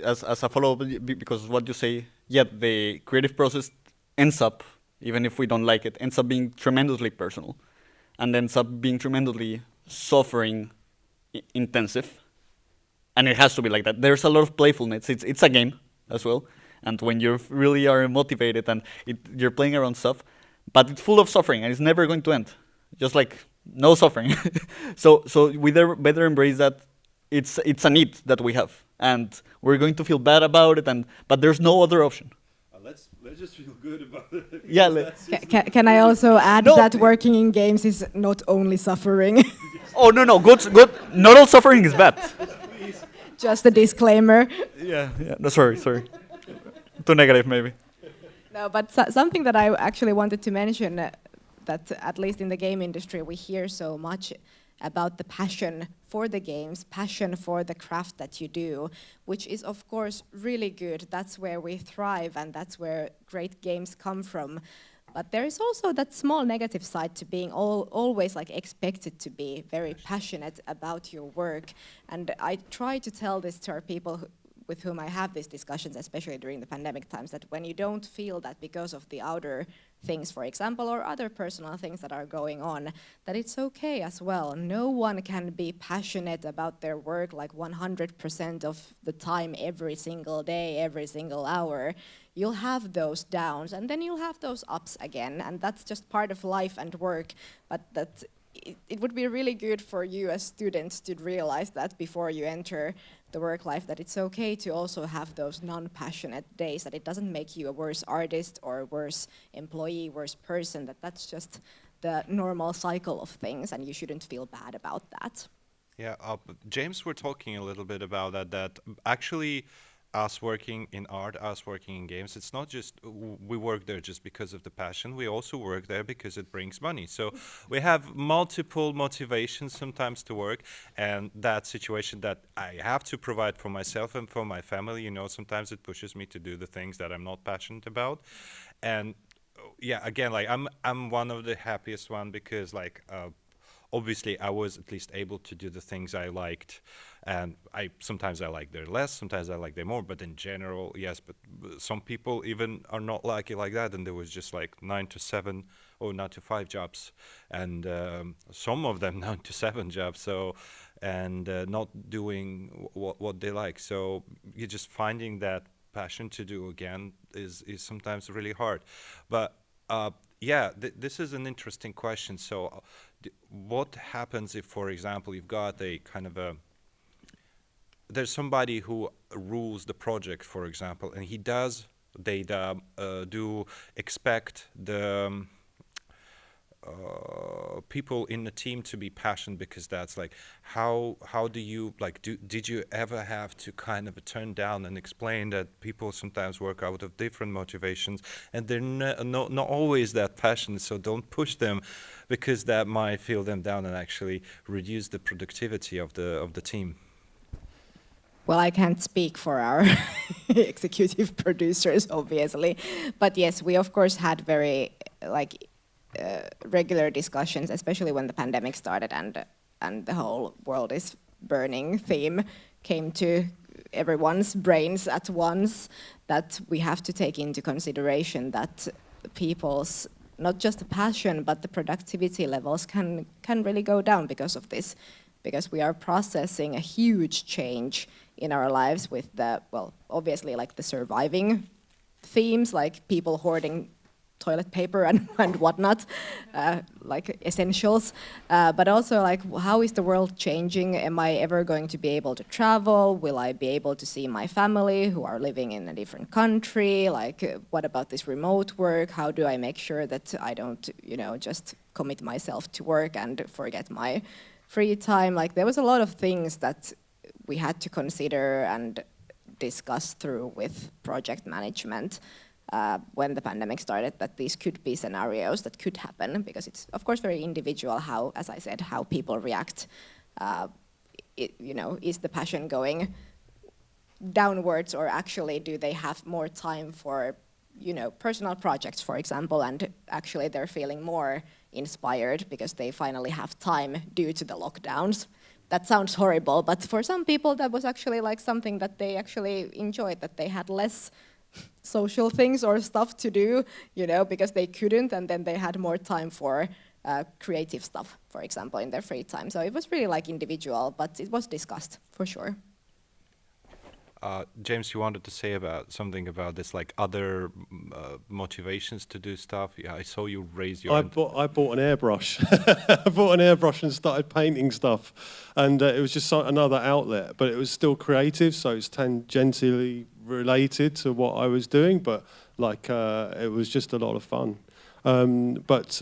[SPEAKER 7] as a follow-up, because what you say, the creative process ends up, even if we don't like it, ends up being tremendously personal, and ends up being tremendously suffering intensive. And it has to be like that. There's a lot of playfulness. It's a game as well. And when you really are motivated and you're playing around stuff, but it's full of suffering and it's never going to end. Just like no suffering. So we better embrace that it's a need that we have, and we're going to feel bad about it, but there's no other option.
[SPEAKER 1] Let's just feel good about it.
[SPEAKER 7] Yeah.
[SPEAKER 2] Can I also add that working in games is not only suffering?
[SPEAKER 7] Oh no, good. Not all suffering is bad.
[SPEAKER 2] Just a disclaimer.
[SPEAKER 7] Yeah. No, sorry. Too negative, maybe.
[SPEAKER 2] No, but something that I actually wanted to mention, that at least in the game industry we hear so much about the passion for the games, passion for the craft that you do, which is of course really good. That's where we thrive, and that's where great games come from. But there is also that small negative side to being always expected to be very passionate about your work. And I try to tell this to our people with whom I have these discussions, especially during the pandemic times, that when you don't feel that because of the outer things, for example, or other personal things that are going on, that it's okay as well. No one can be passionate about their work 100% of the time, every single day, every single hour. You'll have those downs, and then you'll have those ups again, and that's just part of life and work. But that it would be really good for you as students to realize that before you enter the work life, that it's okay to also have those non-passionate days, that it doesn't make you a worse artist or a worse employee, worse person, that's just the normal cycle of things, and you shouldn't feel bad about that.
[SPEAKER 1] Yeah, but James, we're talking a little bit about that. That actually, us working in art, us working in games, it's not just we work there just because of the passion. We also work there because it brings money. So we have multiple motivations sometimes to work, and that situation that I have to provide for myself and for my family. You know, sometimes it pushes me to do the things that I'm not passionate about, and yeah, again, like I'm one of the happiest one because like. Obviously I was at least able to do the things I liked, and I sometimes I like them less, sometimes I like them more, but in general, yes. But some people even are not lucky like that, and there was just like 9 to 7 or 9 to 5 jobs, and some of them 9 to 7 jobs. So, and not doing what they like. So you're just finding that passion to do again is sometimes really hard, but. Yeah, this is an interesting question. So, what happens if, for example, you've got a kind of a there's somebody who rules the project, for example, and they do expect the people in the team to be passionate because that's like how do you like did you ever have to kind of turn down and explain that people sometimes work out of different motivations and they're not always that passionate, so don't push them because that might feel them down and actually reduce the productivity of the team.
[SPEAKER 2] Well, I can't speak for our executive producers, obviously, but yes, we of course had very like regular discussions, especially when the pandemic started and the whole world is burning theme came to everyone's brains at once, that we have to take into consideration that people's not just the passion but the productivity levels can really go down because of this, because we are processing a huge change in our lives with the, well, obviously like the surviving themes, like people hoarding toilet paper and whatnot, like essentials, but also like how is the world changing? Am I ever going to be able to travel? Will I be able to see my family who are living in a different country? Like what about this remote work? How do I make sure that I don't, just commit myself to work and forget my free time? Like there was a lot of things that we had to consider and discuss through with project management. When the pandemic started, that these could be scenarios that could happen, because it's of course very individual how, as I said, how people react. Is the passion going downwards, or actually do they have more time for, personal projects, for example, and actually they're feeling more inspired because they finally have time due to the lockdowns. That sounds horrible, but for some people that was actually like something that they actually enjoyed, that they had less social things or stuff to do, because they couldn't, and then they had more time for creative stuff, for example, in their free time. So it was really like individual, but it was discussed for sure.
[SPEAKER 1] James, you wanted to say something about this, like other motivations to do stuff. Yeah, I saw you raise your.
[SPEAKER 3] I bought an airbrush. I bought an airbrush and started painting stuff, and it was just another outlet, but it was still creative, so it's tangentially related to what I was doing, but like it was just a lot of fun. But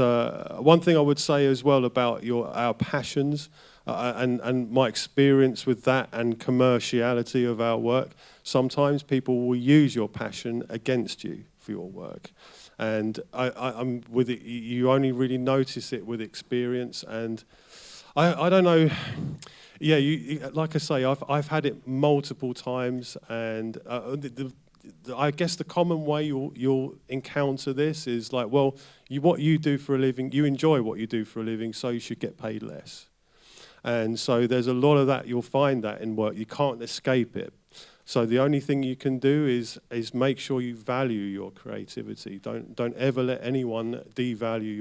[SPEAKER 3] one thing I would say as well about our passions and my experience with that and commerciality of our work, sometimes people will use your passion against you for your work. And I'm with it, you only really notice it with experience. And I don't know. Yeah, like I say, I've had it multiple times, and I guess the common way you'll encounter this is like, well, what you do for a living, you enjoy what you do for a living, so you should get paid less. And so there's a lot of that, you'll find that in work. You can't escape it. So the only thing you can do is make sure you value your creativity. Don't ever let anyone devalue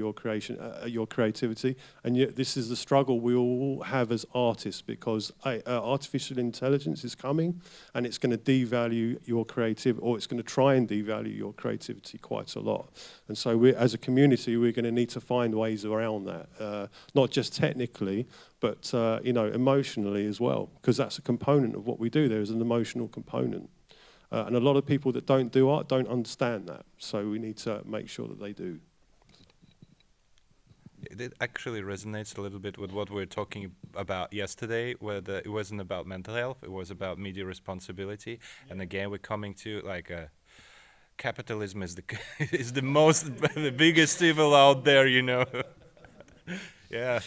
[SPEAKER 3] your creativity. And yet this is the struggle we all have as artists, because artificial intelligence is coming, and it's going to devalue your creativity, or it's going to try and devalue your creativity quite a lot. And so as a community, we're going to need to find ways around that, not just technically, but emotionally as well, because that's a component of what we do. There is an emotional component, and a lot of people that don't do art don't understand that. So we need to make sure that they do.
[SPEAKER 1] It actually resonates a little bit with what we were talking about yesterday, where it wasn't about mental health, it was about media responsibility. And again, we're coming to like capitalism is the is the most the biggest evil out there, you know. Yeah.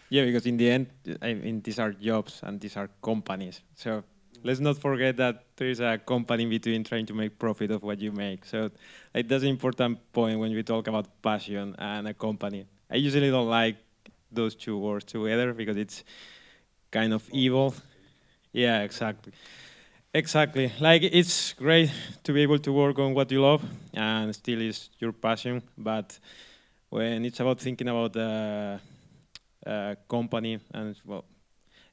[SPEAKER 4] Yeah, because in the end, I mean, these are jobs and these are companies. So let's not forget that there is a company in between trying to make profit of what you make. So like, that's an important point when we talk about passion and a company. I usually don't like those two words together because it's kind of evil. Yeah, exactly. Exactly. Like it's great to be able to work on what you love and still is your passion, but when it's about thinking about the company and well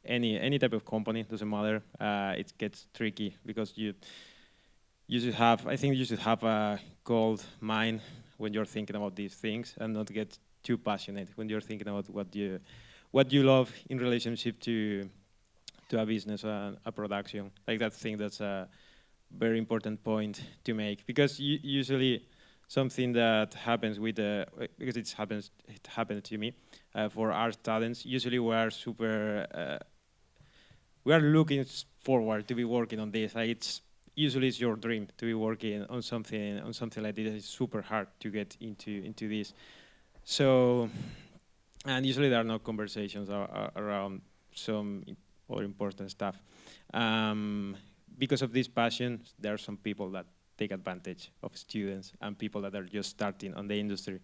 [SPEAKER 4] any type of company doesn't matter, it gets tricky because you should have, I think you should have a cold mind when you're thinking about these things and not get too passionate when you're thinking about what you love in relationship to a business or a production. Like that thing that's a very important point to make because usually something that happens with because it happens to me for art talents. Usually we are looking forward to be working on this. Like it's your dream to be working on something like this. It's super hard to get into this. So, and usually there are no conversations around some other important stuff. Because of this passion, there are some people that take advantage of students and people that are just starting on the industry.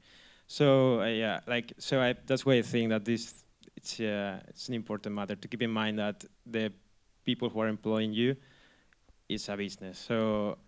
[SPEAKER 4] So yeah, like that's why I think that it's an important matter to keep in mind that the people who are employing you is a business. So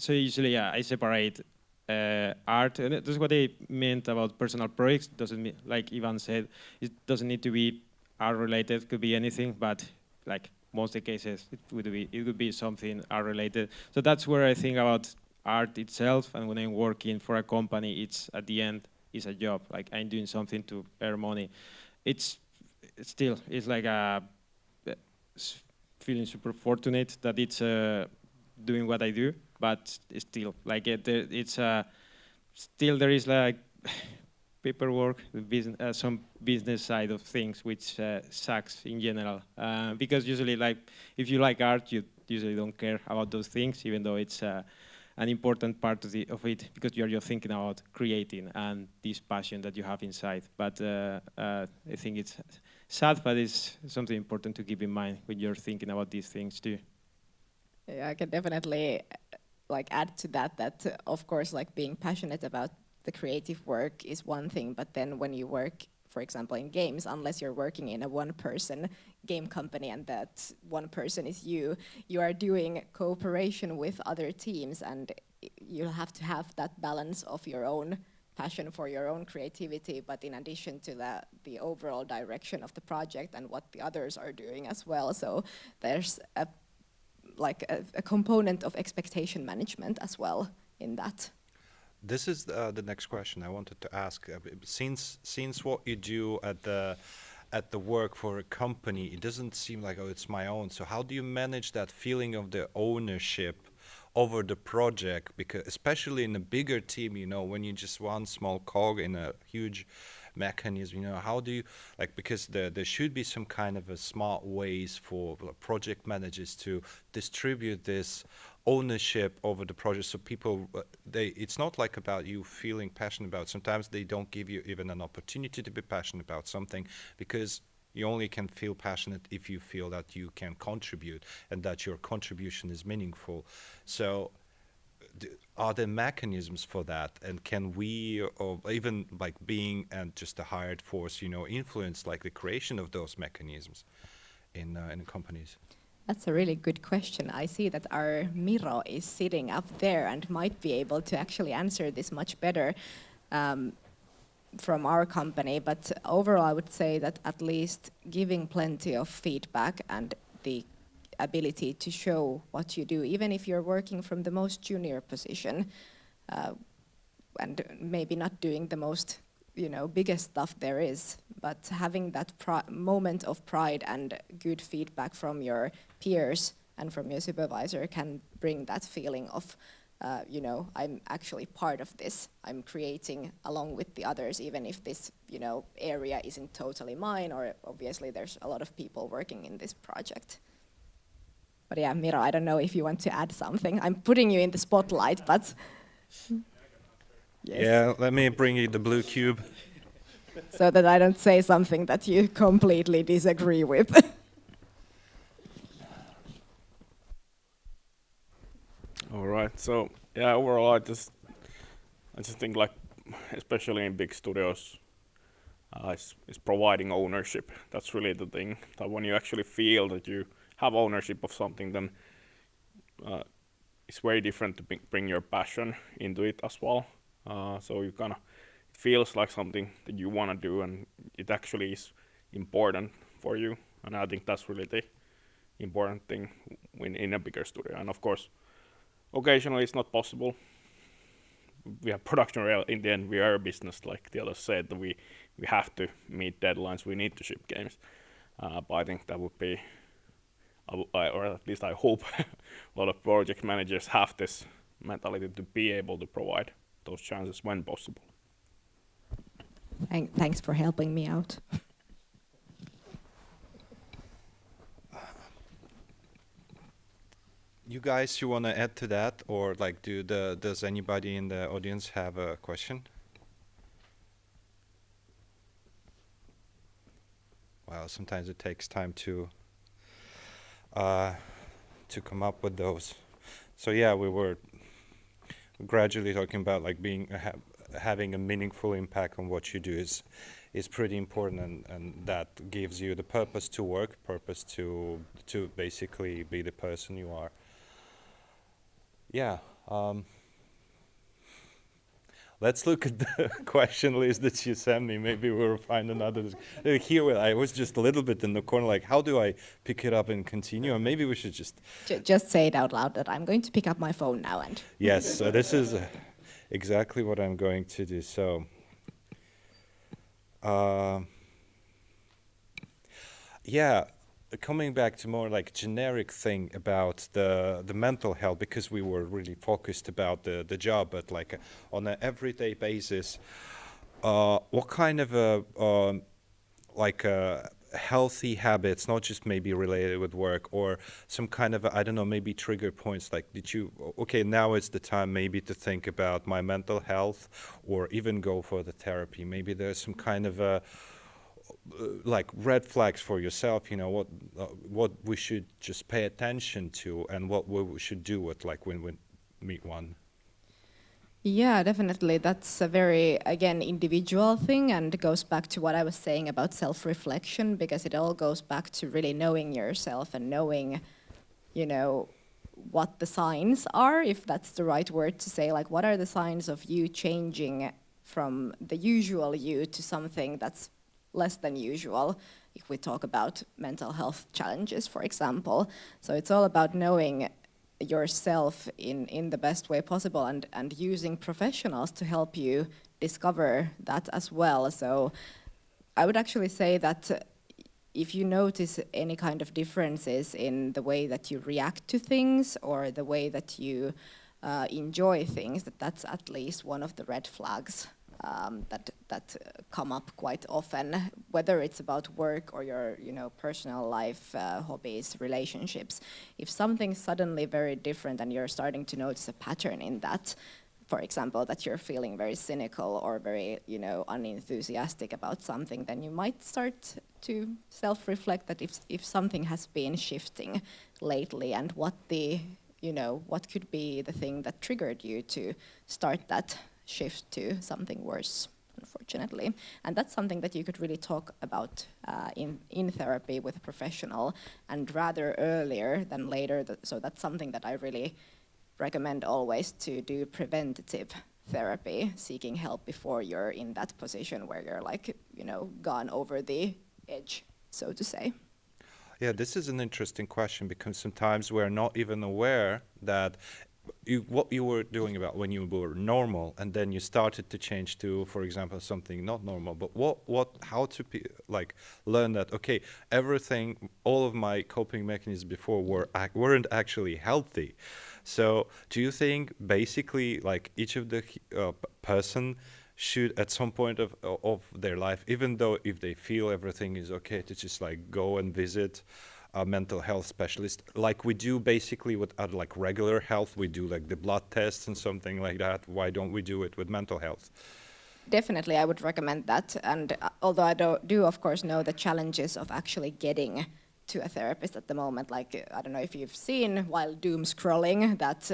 [SPEAKER 4] usually, yeah, I separate art, and that's what I meant about personal projects. Doesn't mean, like Ivan said, it doesn't need to be art related. Could be anything, but like most of the cases, it would be something art related. So that's where I think about art itself. And when I'm working for a company, it's at the end it's a job. Like I'm doing something to earn money. It's still it's like feeling super fortunate that it's doing what I do, but still like it's still there is like paperwork, some business side of things, which sucks in general. Because usually, like if you like art, you usually don't care about those things, even though it's an important part of it, because you're just thinking about creating and this passion that you have inside. But I think it's sad, but it's something important to keep in mind when you're thinking about these things too.
[SPEAKER 2] Yeah, I can definitely like add to that of course like being passionate about the creative work is one thing, but then when you work, for example, in games, unless you're working in a one-person game company and that one person is you are doing cooperation with other teams, and you'll have to have that balance of your own passion for your own creativity, but in addition to the overall direction of the project and what the others are doing as well. So there's a component of expectation management as well in that.
[SPEAKER 1] This is the next question I wanted to ask. Since what you do at the work for a company, it doesn't seem like, oh, it's my own. So how do you manage that feeling of the ownership over the project? Because especially in a bigger team, you know, when you're just one small cog in a huge mechanism, you know, how do you because there should be some kind of a smart ways for project managers to distribute this ownership over the project, so people it's not like about you feeling passionate about. Sometimes they don't give you even an opportunity to be passionate about something, because you only can feel passionate if you feel that you can contribute and that your contribution is meaningful. So are there mechanisms for that, and can we, or even like being and just a hired force, you know, influence like the creation of those mechanisms in companies?
[SPEAKER 2] That's a really good question. I see that our Miro is sitting up there and might be able to actually answer this much better from our company. But overall, I would say that at least giving plenty of feedback and the ability to show what you do, even if you're working from the most junior position and maybe not doing the most biggest stuff there is, but having that moment of pride and good feedback from your peers and from your supervisor can bring that feeling of I'm actually part of this. I'm creating along with the others, even if this, area isn't totally mine, or obviously there's a lot of people working in this project. But yeah, Miro, I don't know if you want to add something. I'm putting you in the spotlight, but yes.
[SPEAKER 1] Yeah, let me bring you the blue cube.
[SPEAKER 2] So that I don't say something that you completely disagree with.
[SPEAKER 8] All right. So yeah, overall, I just think like, especially in big studios, is providing ownership. That's really the thing. That when you actually feel that you have ownership of something, then it's very different to bring your passion into it as well. So you kind of, it feels like something that you want to do, and it actually is important for you. And I think that's really the important thing in a bigger studio. And of course, occasionally it's not possible. We have production in the end. We are a business, like the others said. That we have to meet deadlines. We need to ship games. But I think that would be, or at least I hope, a lot of project managers have this mentality to be able to provide those chances when possible.
[SPEAKER 2] Thanks for helping me out.
[SPEAKER 1] You guys, you want to add to that, or like, does anybody in the audience have a question? Well, sometimes it takes time to come up with those. So yeah, we were gradually talking about like being having a meaningful impact on what you do is pretty important, and that gives you the purpose to work, purpose to basically be the person you are. Yeah. Let's look at the question list that you sent me. Maybe we'll find another. Here, I was just a little bit in the corner, like, how do I pick it up and continue? Or maybe we should just...
[SPEAKER 2] Just say it out loud that I'm going to pick up my phone now and...
[SPEAKER 1] Yes, so this is exactly what I'm going to do. So, yeah, coming back to more like generic thing about the mental health, because we were really focused about the job, but like on an everyday basis, what kind of healthy habits, not just maybe related with work, or some kind of, I don't know, maybe trigger points, like okay, now is the time maybe to think about my mental health, or even go for the therapy. Maybe there's some kind of like red flags for yourself, what we should just pay attention to, and what we should do with, like, when we meet one.
[SPEAKER 2] Yeah, definitely. That's a very, again, individual thing, and goes back to what I was saying about self-reflection, because it all goes back to really knowing yourself and knowing, what the signs are, if that's the right word to say, like what are the signs of you changing from the usual you to something that's less than usual, if we talk about mental health challenges, for example. So it's all about knowing yourself in the best way possible, and using professionals to help you discover that as well. So I would actually say that if you notice any kind of differences in the way that you react to things, or the way that you enjoy things, that's at least one of the red flags that come up quite often, whether it's about work or your personal life, hobbies, relationships. If something's suddenly very different and you're starting to notice a pattern in that, for example, that you're feeling very cynical or very unenthusiastic about something, then you might start to self-reflect that if something has been shifting lately, and what could be the thing that triggered you to start that shift to something worse, unfortunately. And that's something that you could really talk about in therapy with a professional, and rather earlier than later. So that's something that I really recommend always, to do preventative therapy, seeking help before you're in that position where you're gone over the edge, so to say.
[SPEAKER 1] Yeah, this is an interesting question, because sometimes we're not even aware that what you were doing about when you were normal, and then you started to change to, for example, something not normal. But how to like learn that? Okay, everything, all of my coping mechanisms before weren't actually healthy. So, do you think basically like each of the person should at some point of their life, even though if they feel everything is okay, to just like go and visit a mental health specialist, like we do basically with other like regular health, we do like the blood tests and something like that. Why don't we do it with mental health?
[SPEAKER 2] Definitely, I would recommend that. And although I do of course know the challenges of actually getting to a therapist at the moment, like I don't know if you've seen while doom scrolling that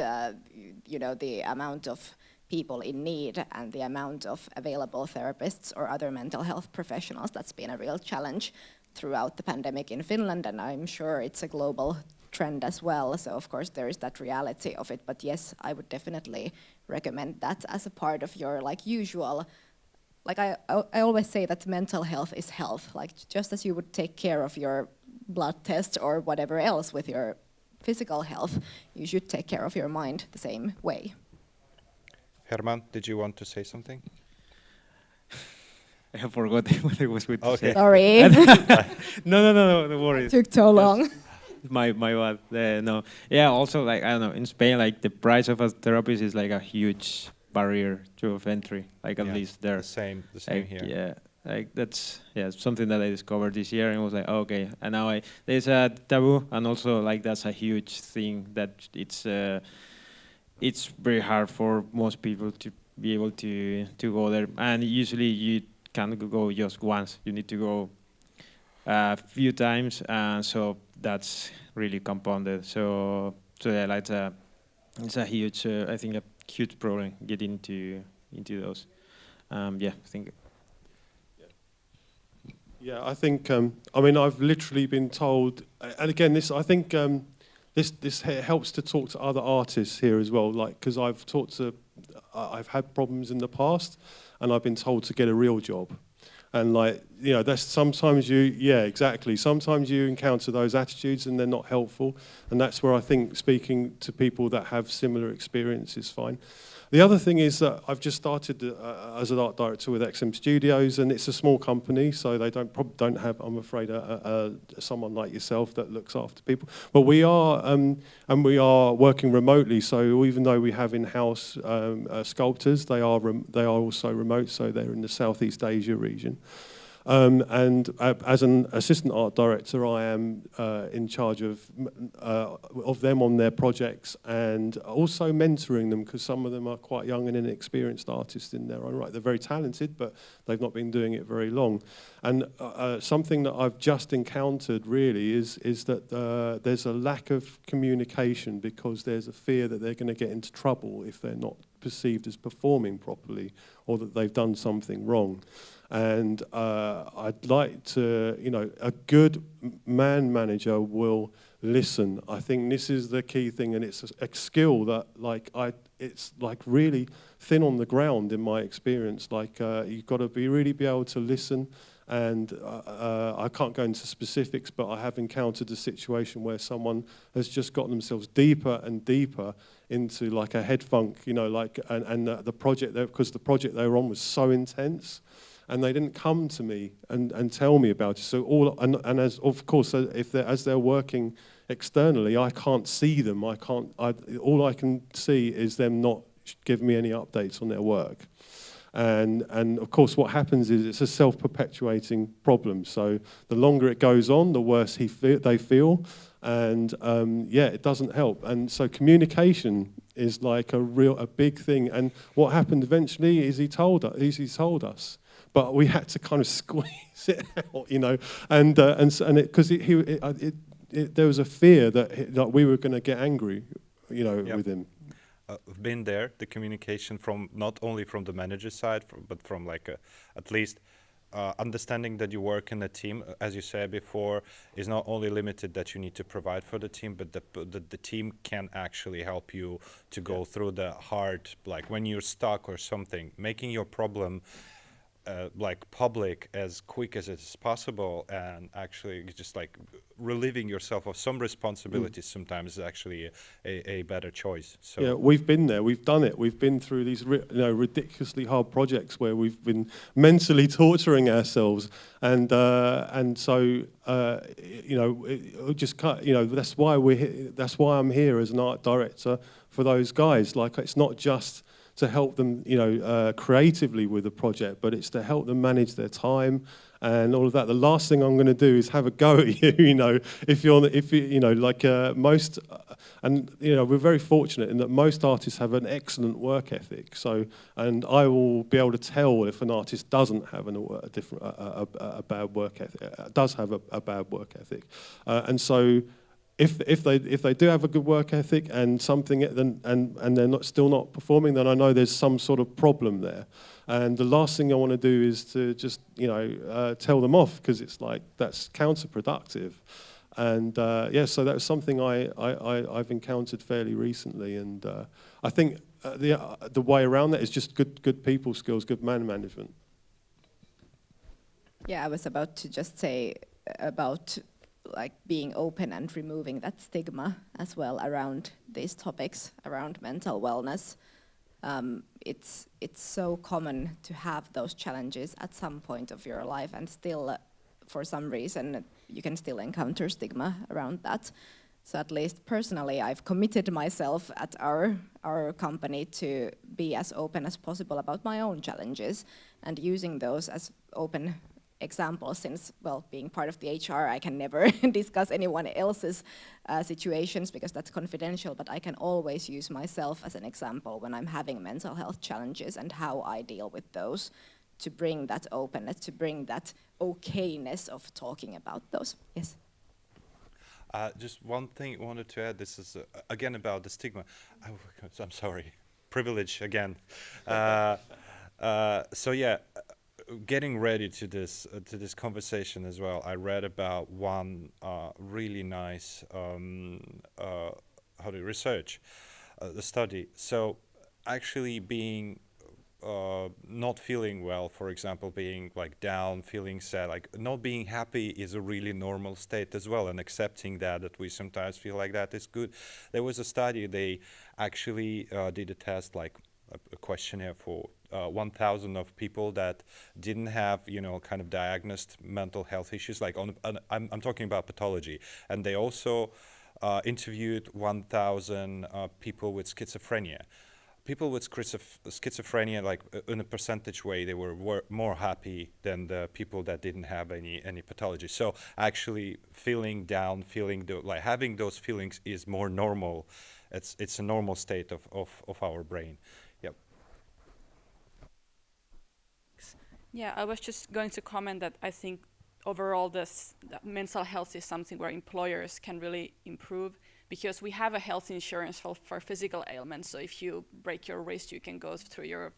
[SPEAKER 2] you know, the amount of people in need and the amount of available therapists or other mental health professionals, that's been a real challenge throughout the pandemic in Finland, and I'm sure it's a global trend as well. So of course there is that reality of it, but yes, I would definitely recommend that as a part of your like usual, like I always say that mental health is health, like just as you would take care of your blood test or whatever else with your physical health, you should take care of your mind the same way.
[SPEAKER 1] Herman, did you want to say something?
[SPEAKER 4] I forgot what I was going to say.
[SPEAKER 2] Sorry.
[SPEAKER 4] No, don't worry.
[SPEAKER 2] Took so long.
[SPEAKER 4] My bad. No. Yeah, also, like, I don't know, in Spain, like, the price of a therapist is, like, a huge barrier to entry, like, at least there.
[SPEAKER 1] The same
[SPEAKER 4] Like,
[SPEAKER 1] here.
[SPEAKER 4] yeah, like, that's, something that I discovered this year, and was like, okay, and now there's a taboo, and also, like, that's a huge thing that it's very hard for most people to be able to go there, and usually you can't go just once. You need to go a few times, and so that's really compounded. So yeah, like it's a huge, I think, a huge problem getting into those. Yeah, I think.
[SPEAKER 3] Yeah, I think. I mean, I've literally been told, and again, this I think this helps to talk to other artists here as well. Like, because I've had problems in the past, and I've been told to get a real job. And like, you know, that's sometimes sometimes you encounter those attitudes and they're not helpful. And that's where I think speaking to people that have similar experience is fine. The other thing is that I've just started as an art director with XM Studios, and it's a small company, so they don't have, I'm afraid, someone like yourself that looks after people. But we are, and we are working remotely. So even though we have in-house sculptors, they are also remote. So they're in the Southeast Asia region. And as an assistant art director, I am in charge of them on their projects, and also mentoring them, because some of them are quite young and inexperienced artists in their own right. They're very talented, but they've not been doing it very long. And something that I've just encountered really is that there's a lack of communication, because there's a fear that they're going to get into trouble if they're not perceived as performing properly, or that they've done something wrong. And I'd like to, you know, a good man manager will listen. I think this is the key thing, and it's a skill that, like, it's like really thin on the ground in my experience. Like, you've got to really be able to listen. And I can't go into specifics, but I have encountered a situation where someone has just gotten themselves deeper and deeper into like a head funk, you know, like, and the project there, because the project they were on was so intense. And they didn't come to me and tell me about it. So as of course, as they're working externally, I can't see them. All I can see is them not giving me any updates on their work. And of course, what happens is it's a self-perpetuating problem. So the longer it goes on, the worse they feel, and it doesn't help. And so communication is like a big thing. And what happened eventually is he told us. But we had to kind of squeeze it out, you know, and because there was a fear that we were going to get angry, you know, with him.
[SPEAKER 1] I've been there. The communication from not only from the manager side, but from like at least understanding that you work in a team, as you said before, is not only limited that you need to provide for the team, but the team can actually help you to go through the hard, like when you're stuck or something, making your problem like public as quick as it is possible, and actually just like relieving yourself of some responsibilities sometimes is actually a better choice. So
[SPEAKER 3] Yeah, we've been there. We've done it. We've been through these ridiculously hard projects where we've been mentally torturing ourselves, and so just that's why we're here. That's why I'm here as an art director for those guys. Like, it's not just to help them, creatively with the project, but it's to help them manage their time and all of that. The last thing I'm going to do is have a go at you, most, and we're very fortunate in that most artists have an excellent work ethic. So, and I will be able to tell if an artist doesn't have a bad work ethic, does have a bad work ethic, and so. If they do have a good work ethic and and they're still not performing, then I know there's some sort of problem there. And the last thing I want to do is to just tell them off, because it's like that's counterproductive. And so that was something I've encountered fairly recently, and I think the way around that is just good people skills, good man management.
[SPEAKER 2] Yeah, I was about to just say about like being open and removing that stigma as well around these topics, around mental wellness. It's so common to have those challenges at some point of your life, and still, for some reason, you can still encounter stigma around that. So at least personally, I've committed myself at our company to be as open as possible about my own challenges, and using those as open examples, since, well, being part of the HR, I can never discuss anyone else's situations because that's confidential, but I can always use myself as an example when I'm having mental health challenges and how I deal with those, to bring that openness, to bring that okayness of talking about those. Yes.
[SPEAKER 1] Just one thing I wanted to add. This is again about the stigma. I'm sorry, privilege again. So yeah. Getting ready to this conversation as well, I read about one really nice research, the study. So actually being not feeling well, for example, being like down, feeling sad, like not being happy is a really normal state as well, and accepting that we sometimes feel like that is good. There was a study, they actually did a test, like a questionnaire for 1,000 of people that didn't have, kind of diagnosed mental health issues, like I'm talking about pathology. And they also interviewed 1,000 people with schizophrenia. People with schizophrenia, like in a percentage way, they were more happy than the people that didn't have any pathology. So actually feeling down, having those feelings is more normal. It's a normal state of our brain. Yep.
[SPEAKER 6] Yeah, I was just going to comment that I think overall that mental health is something where employers can really improve, because we have a health insurance for physical ailments. So if you break your wrist, you can go through your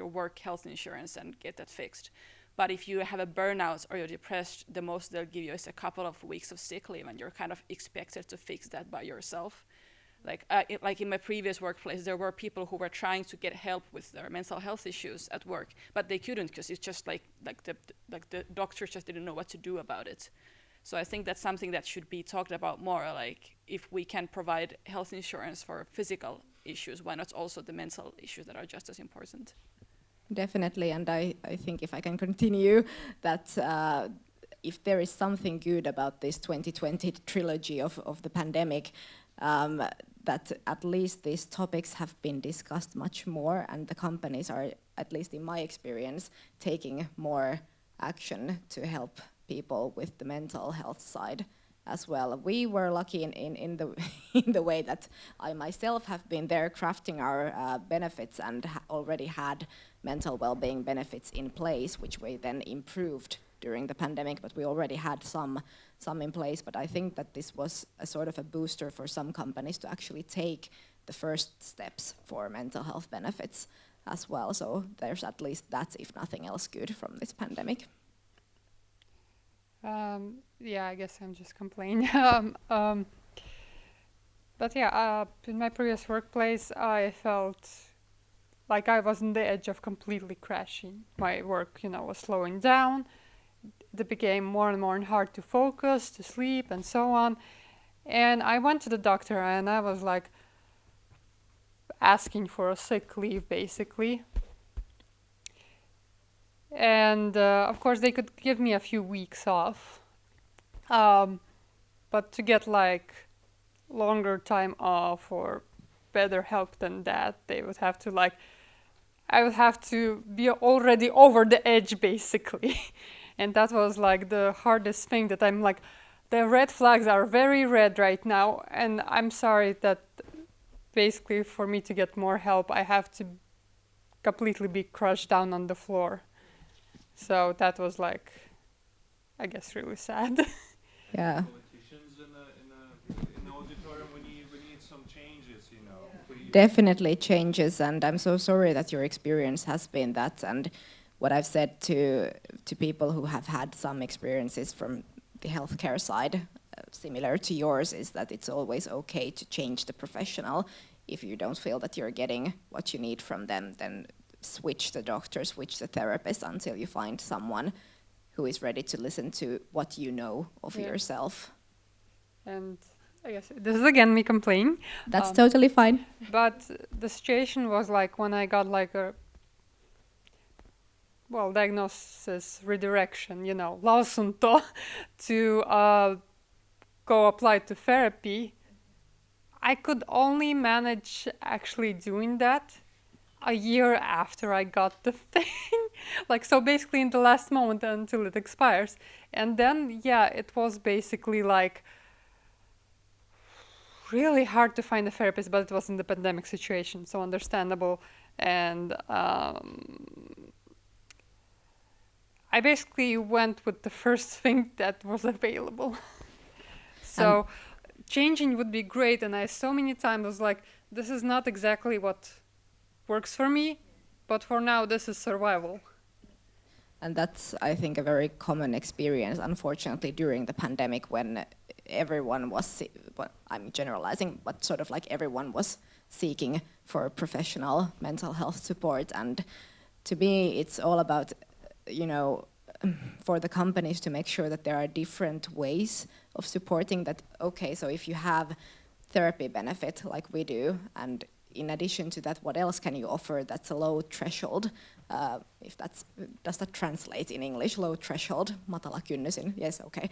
[SPEAKER 6] work health insurance and get that fixed. But if you have a burnout or you're depressed, the most they'll give you is a couple of weeks of sick leave, and you're kind of expected to fix that by yourself. Like in my previous workplace, there were people who were trying to get help with their mental health issues at work, but they couldn't, because it's just like the doctors just didn't know what to do about it. So I think that's something that should be talked about more. Like, if we can provide health insurance for physical issues, why not also the mental issues that are just as important?
[SPEAKER 2] Definitely, and I think if I can continue that. If there is something good about this 2020 trilogy of the pandemic, that at least these topics have been discussed much more, and the companies are, at least in my experience, taking more action to help people with the mental health side as well. We were lucky in the way that I myself have been there crafting our benefits and already had mental well-being benefits in place, which we then improved during the pandemic, but we already had some in place. But I think that this was a sort of a booster for some companies to actually take the first steps for mental health benefits as well. So there's at least that, if nothing else, good from this pandemic.
[SPEAKER 5] Yeah, I guess I'm just complaining. But yeah, in my previous workplace, I felt like I was on the edge of completely crashing. My work, was slowing down. It became more and more hard to focus, to sleep, and so on. And I went to the doctor, and I was like asking for a sick leave, basically. And of course, they could give me a few weeks off. But to get like longer time off or better help than that, they would have to I would have to be already over the edge, basically. And that was like the hardest thing, that I'm like, the red flags are very red right now. And I'm sorry that basically for me to get more help, I have to completely be crushed down on the floor. So that was like, I guess, really sad.
[SPEAKER 2] Yeah.
[SPEAKER 1] Politicians in the auditorium, we need some changes, please.
[SPEAKER 2] Definitely changes, and I'm so sorry that your experience has been that. And what I've said to people who have had some experiences from the healthcare side, similar to yours, is that it's always okay to change the professional. If you don't feel that you're getting what you need from them, then switch the doctor, switch the therapist until you find someone who is ready to listen to what you know of yourself.
[SPEAKER 5] And I guess this is again me complaining.
[SPEAKER 2] That's totally fine.
[SPEAKER 5] But the situation was like when I got like a diagnosis redirection, lausunto to go apply to therapy. I could only manage actually doing that a year after I got the thing. So basically in the last moment until it expires. And then, it was basically like really hard to find a therapist, but it was in the pandemic situation, so understandable. And I basically went with the first thing that was available. So changing would be great, and I so many times was like, this is not exactly what works for me, but for now this is survival.
[SPEAKER 2] And that's, I think, a very common experience, unfortunately, during the pandemic, when everyone was, I'm generalizing, but sort of like everyone was seeking for professional mental health support. And to me, it's all about, for the companies to make sure that there are different ways of supporting that. Okay, so if you have therapy benefit like we do, and in addition to that, what else can you offer that's a low threshold? Does that translate in English? Low threshold, matala kynnysin, yes, okay.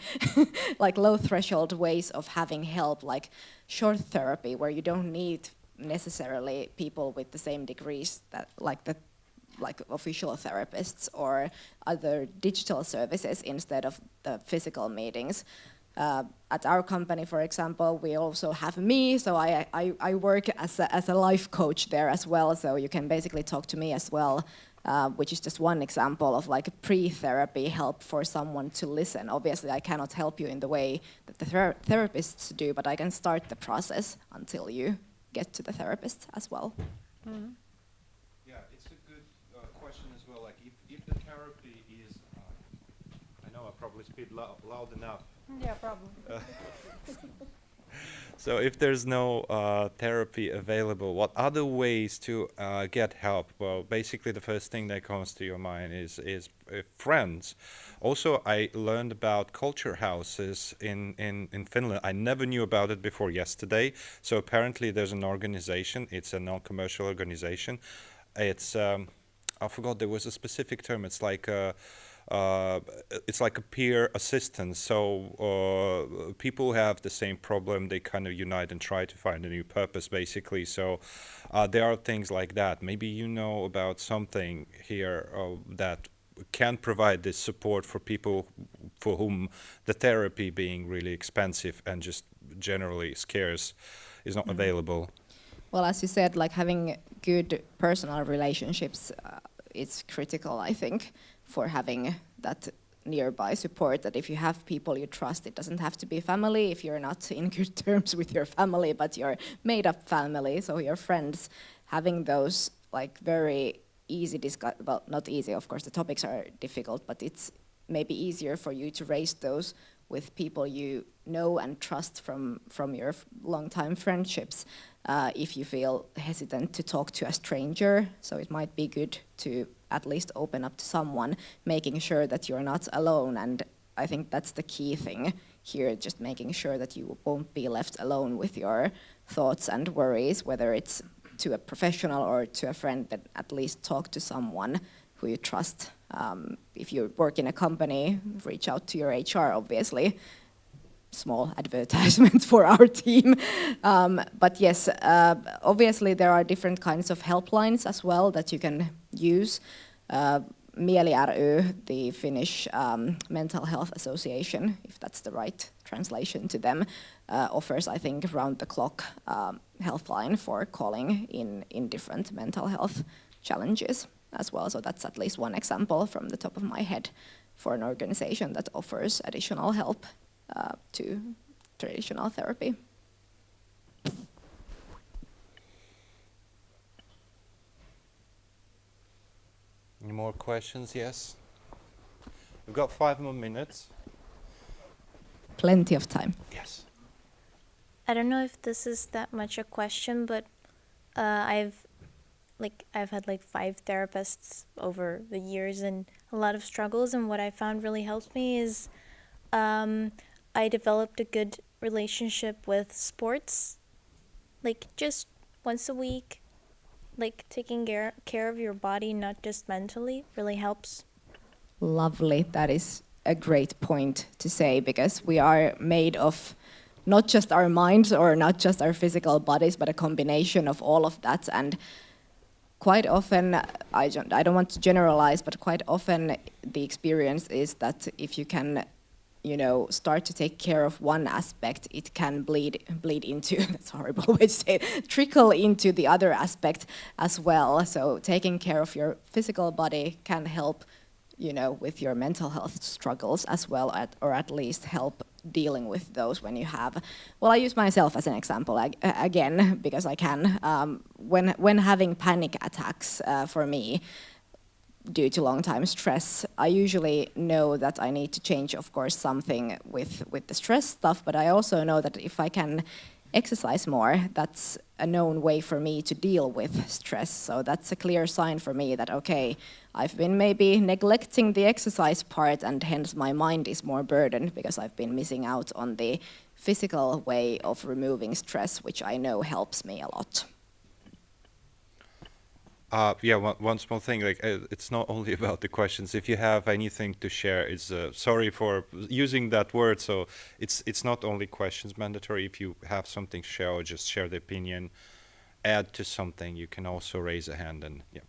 [SPEAKER 2] Like low threshold ways of having help, like short therapy, where you don't need necessarily people with the same degrees that like official therapists, or other digital services instead of the physical meetings. At our company, for example, we also have me, so I work as a life coach there as well, so you can basically talk to me as well, which is just one example of like pre-therapy help for someone to listen. Obviously, I cannot help you in the way that the therapists do, but I can start the process until you get to the therapist as well.
[SPEAKER 5] Mm-hmm.
[SPEAKER 1] Yeah, it's a good question as well. Like if the therapy is, I know I probably speak loud enough.
[SPEAKER 5] Yeah, probably.
[SPEAKER 1] So if there's no therapy available, what other ways to get help? Well, basically the first thing that comes to your mind is friends. Also, I learned about culture houses in Finland. I never knew about it before yesterday. So apparently there's an organization. It's a non-commercial organization. It's I forgot, there was a specific term. It's like a peer assistance. So people who have the same problem, they kind of unite and try to find a new purpose, basically. So there are things like that. Maybe you know about something here that can provide this support for people for whom the therapy, being really expensive and just generally scarce, is not available.
[SPEAKER 2] Well, as you said, like having good personal relationships is critical, I think, for having that nearby support. That if you have people you trust, it doesn't have to be family if you're not in good terms with your family, but your made-up family, so your friends, having those like very easy well, not easy, of course, the topics are difficult, but it's maybe easier for you to raise those with people you know and trust from your long-time friendships. if you feel hesitant to talk to a stranger. So it might be good to at least open up to someone, making sure that you're not alone. And I think that's the key thing here, just making sure that you won't be left alone with your thoughts and worries, whether it's to a professional or to a friend, that at least talk to someone who you trust. If you work in a company, reach out to your HR, obviously. Small advertisement for our team. But yes, obviously there are different kinds of helplines as well that you can use. Mieli ry, the Finnish Mental Health Association, if that's the right translation to them, offers, I think, round-the-clock helpline for calling in different mental health challenges as well. So that's at least one example from the top of my head for an organization that offers additional help to traditional therapy.
[SPEAKER 1] Any more questions? Yes. We've got 5 more minutes.
[SPEAKER 2] Plenty of time.
[SPEAKER 1] Yes.
[SPEAKER 9] I don't know if this is that much a question, but I've had like 5 therapists over the years and a lot of struggles, and what I found really helped me is I developed a good relationship with sports, like just once a week, like taking care of your body, not just mentally, really helps.
[SPEAKER 2] Lovely. That is a great point to say, because we are made of not just our minds or not just our physical bodies, but a combination of all of that. And quite often, I don't want to generalize, but quite often the experience is that if you can, start to take care of one aspect, it can bleed into, that's a horrible way to say it, trickle into the other aspect as well. So taking care of your physical body can help, with your mental health struggles as well, or at least help dealing with those when you have. Well, I use myself as an example again, because I can. When having panic attacks for me, due to long time stress, I usually know that I need to change, of course, something with the stress stuff, but I also know that if I can exercise more, that's a known way for me to deal with stress. So that's a clear sign for me that, okay, I've been maybe neglecting the exercise part, and hence my mind is more burdened because I've been missing out on the physical way of removing stress, which I know helps me a lot.
[SPEAKER 1] One small thing, it's not only about the questions. If you have anything to share, it's sorry for using that word. So it's not only questions mandatory. If you have something to share, or just share the opinion, add to something, you can also raise a hand and yeah.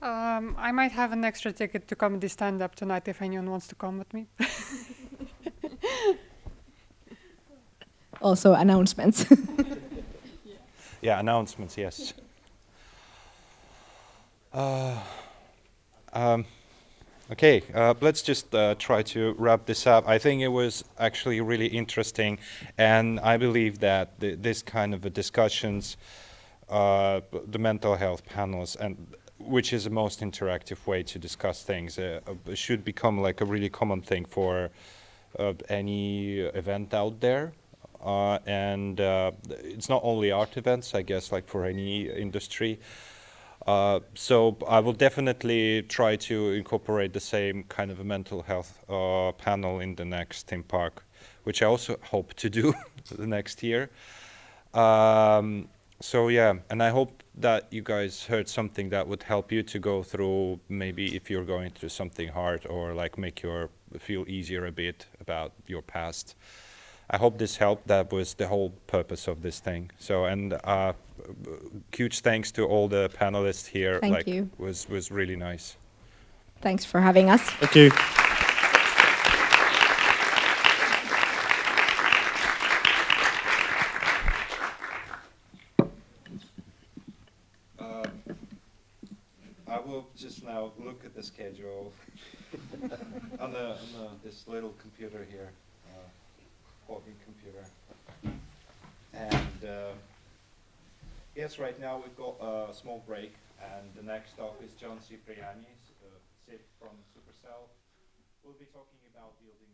[SPEAKER 5] I might have an extra ticket to comedy stand-up tonight if anyone wants to come with me.
[SPEAKER 2] Also announcements.
[SPEAKER 1] Yeah, announcements, yes. Okay, let's just try to wrap this up. I think it was actually really interesting, and I believe that this kind of discussions, the mental health panels, and which is the most interactive way to discuss things, should become like a really common thing for any event out there. And it's not only art events, I guess, like for any industry. So I will definitely try to incorporate the same kind of a mental health panel in the next theme park, which I also hope to do the next year. So yeah, and I hope that you guys heard something that would help you to go through, maybe if you're going through something hard, or like make your feel easier a bit about your past. I hope this helped. That was the whole purpose of this thing. So, and huge thanks to all the panelists here.
[SPEAKER 2] Thank you.
[SPEAKER 1] Was really nice.
[SPEAKER 2] Thanks for having us.
[SPEAKER 3] Thank you.
[SPEAKER 1] I will just now look at the schedule on this little computer here. Computer. And yes, right now we've got a small break, and the next stop is John Cipriani, Sid from Supercell. We'll be talking about building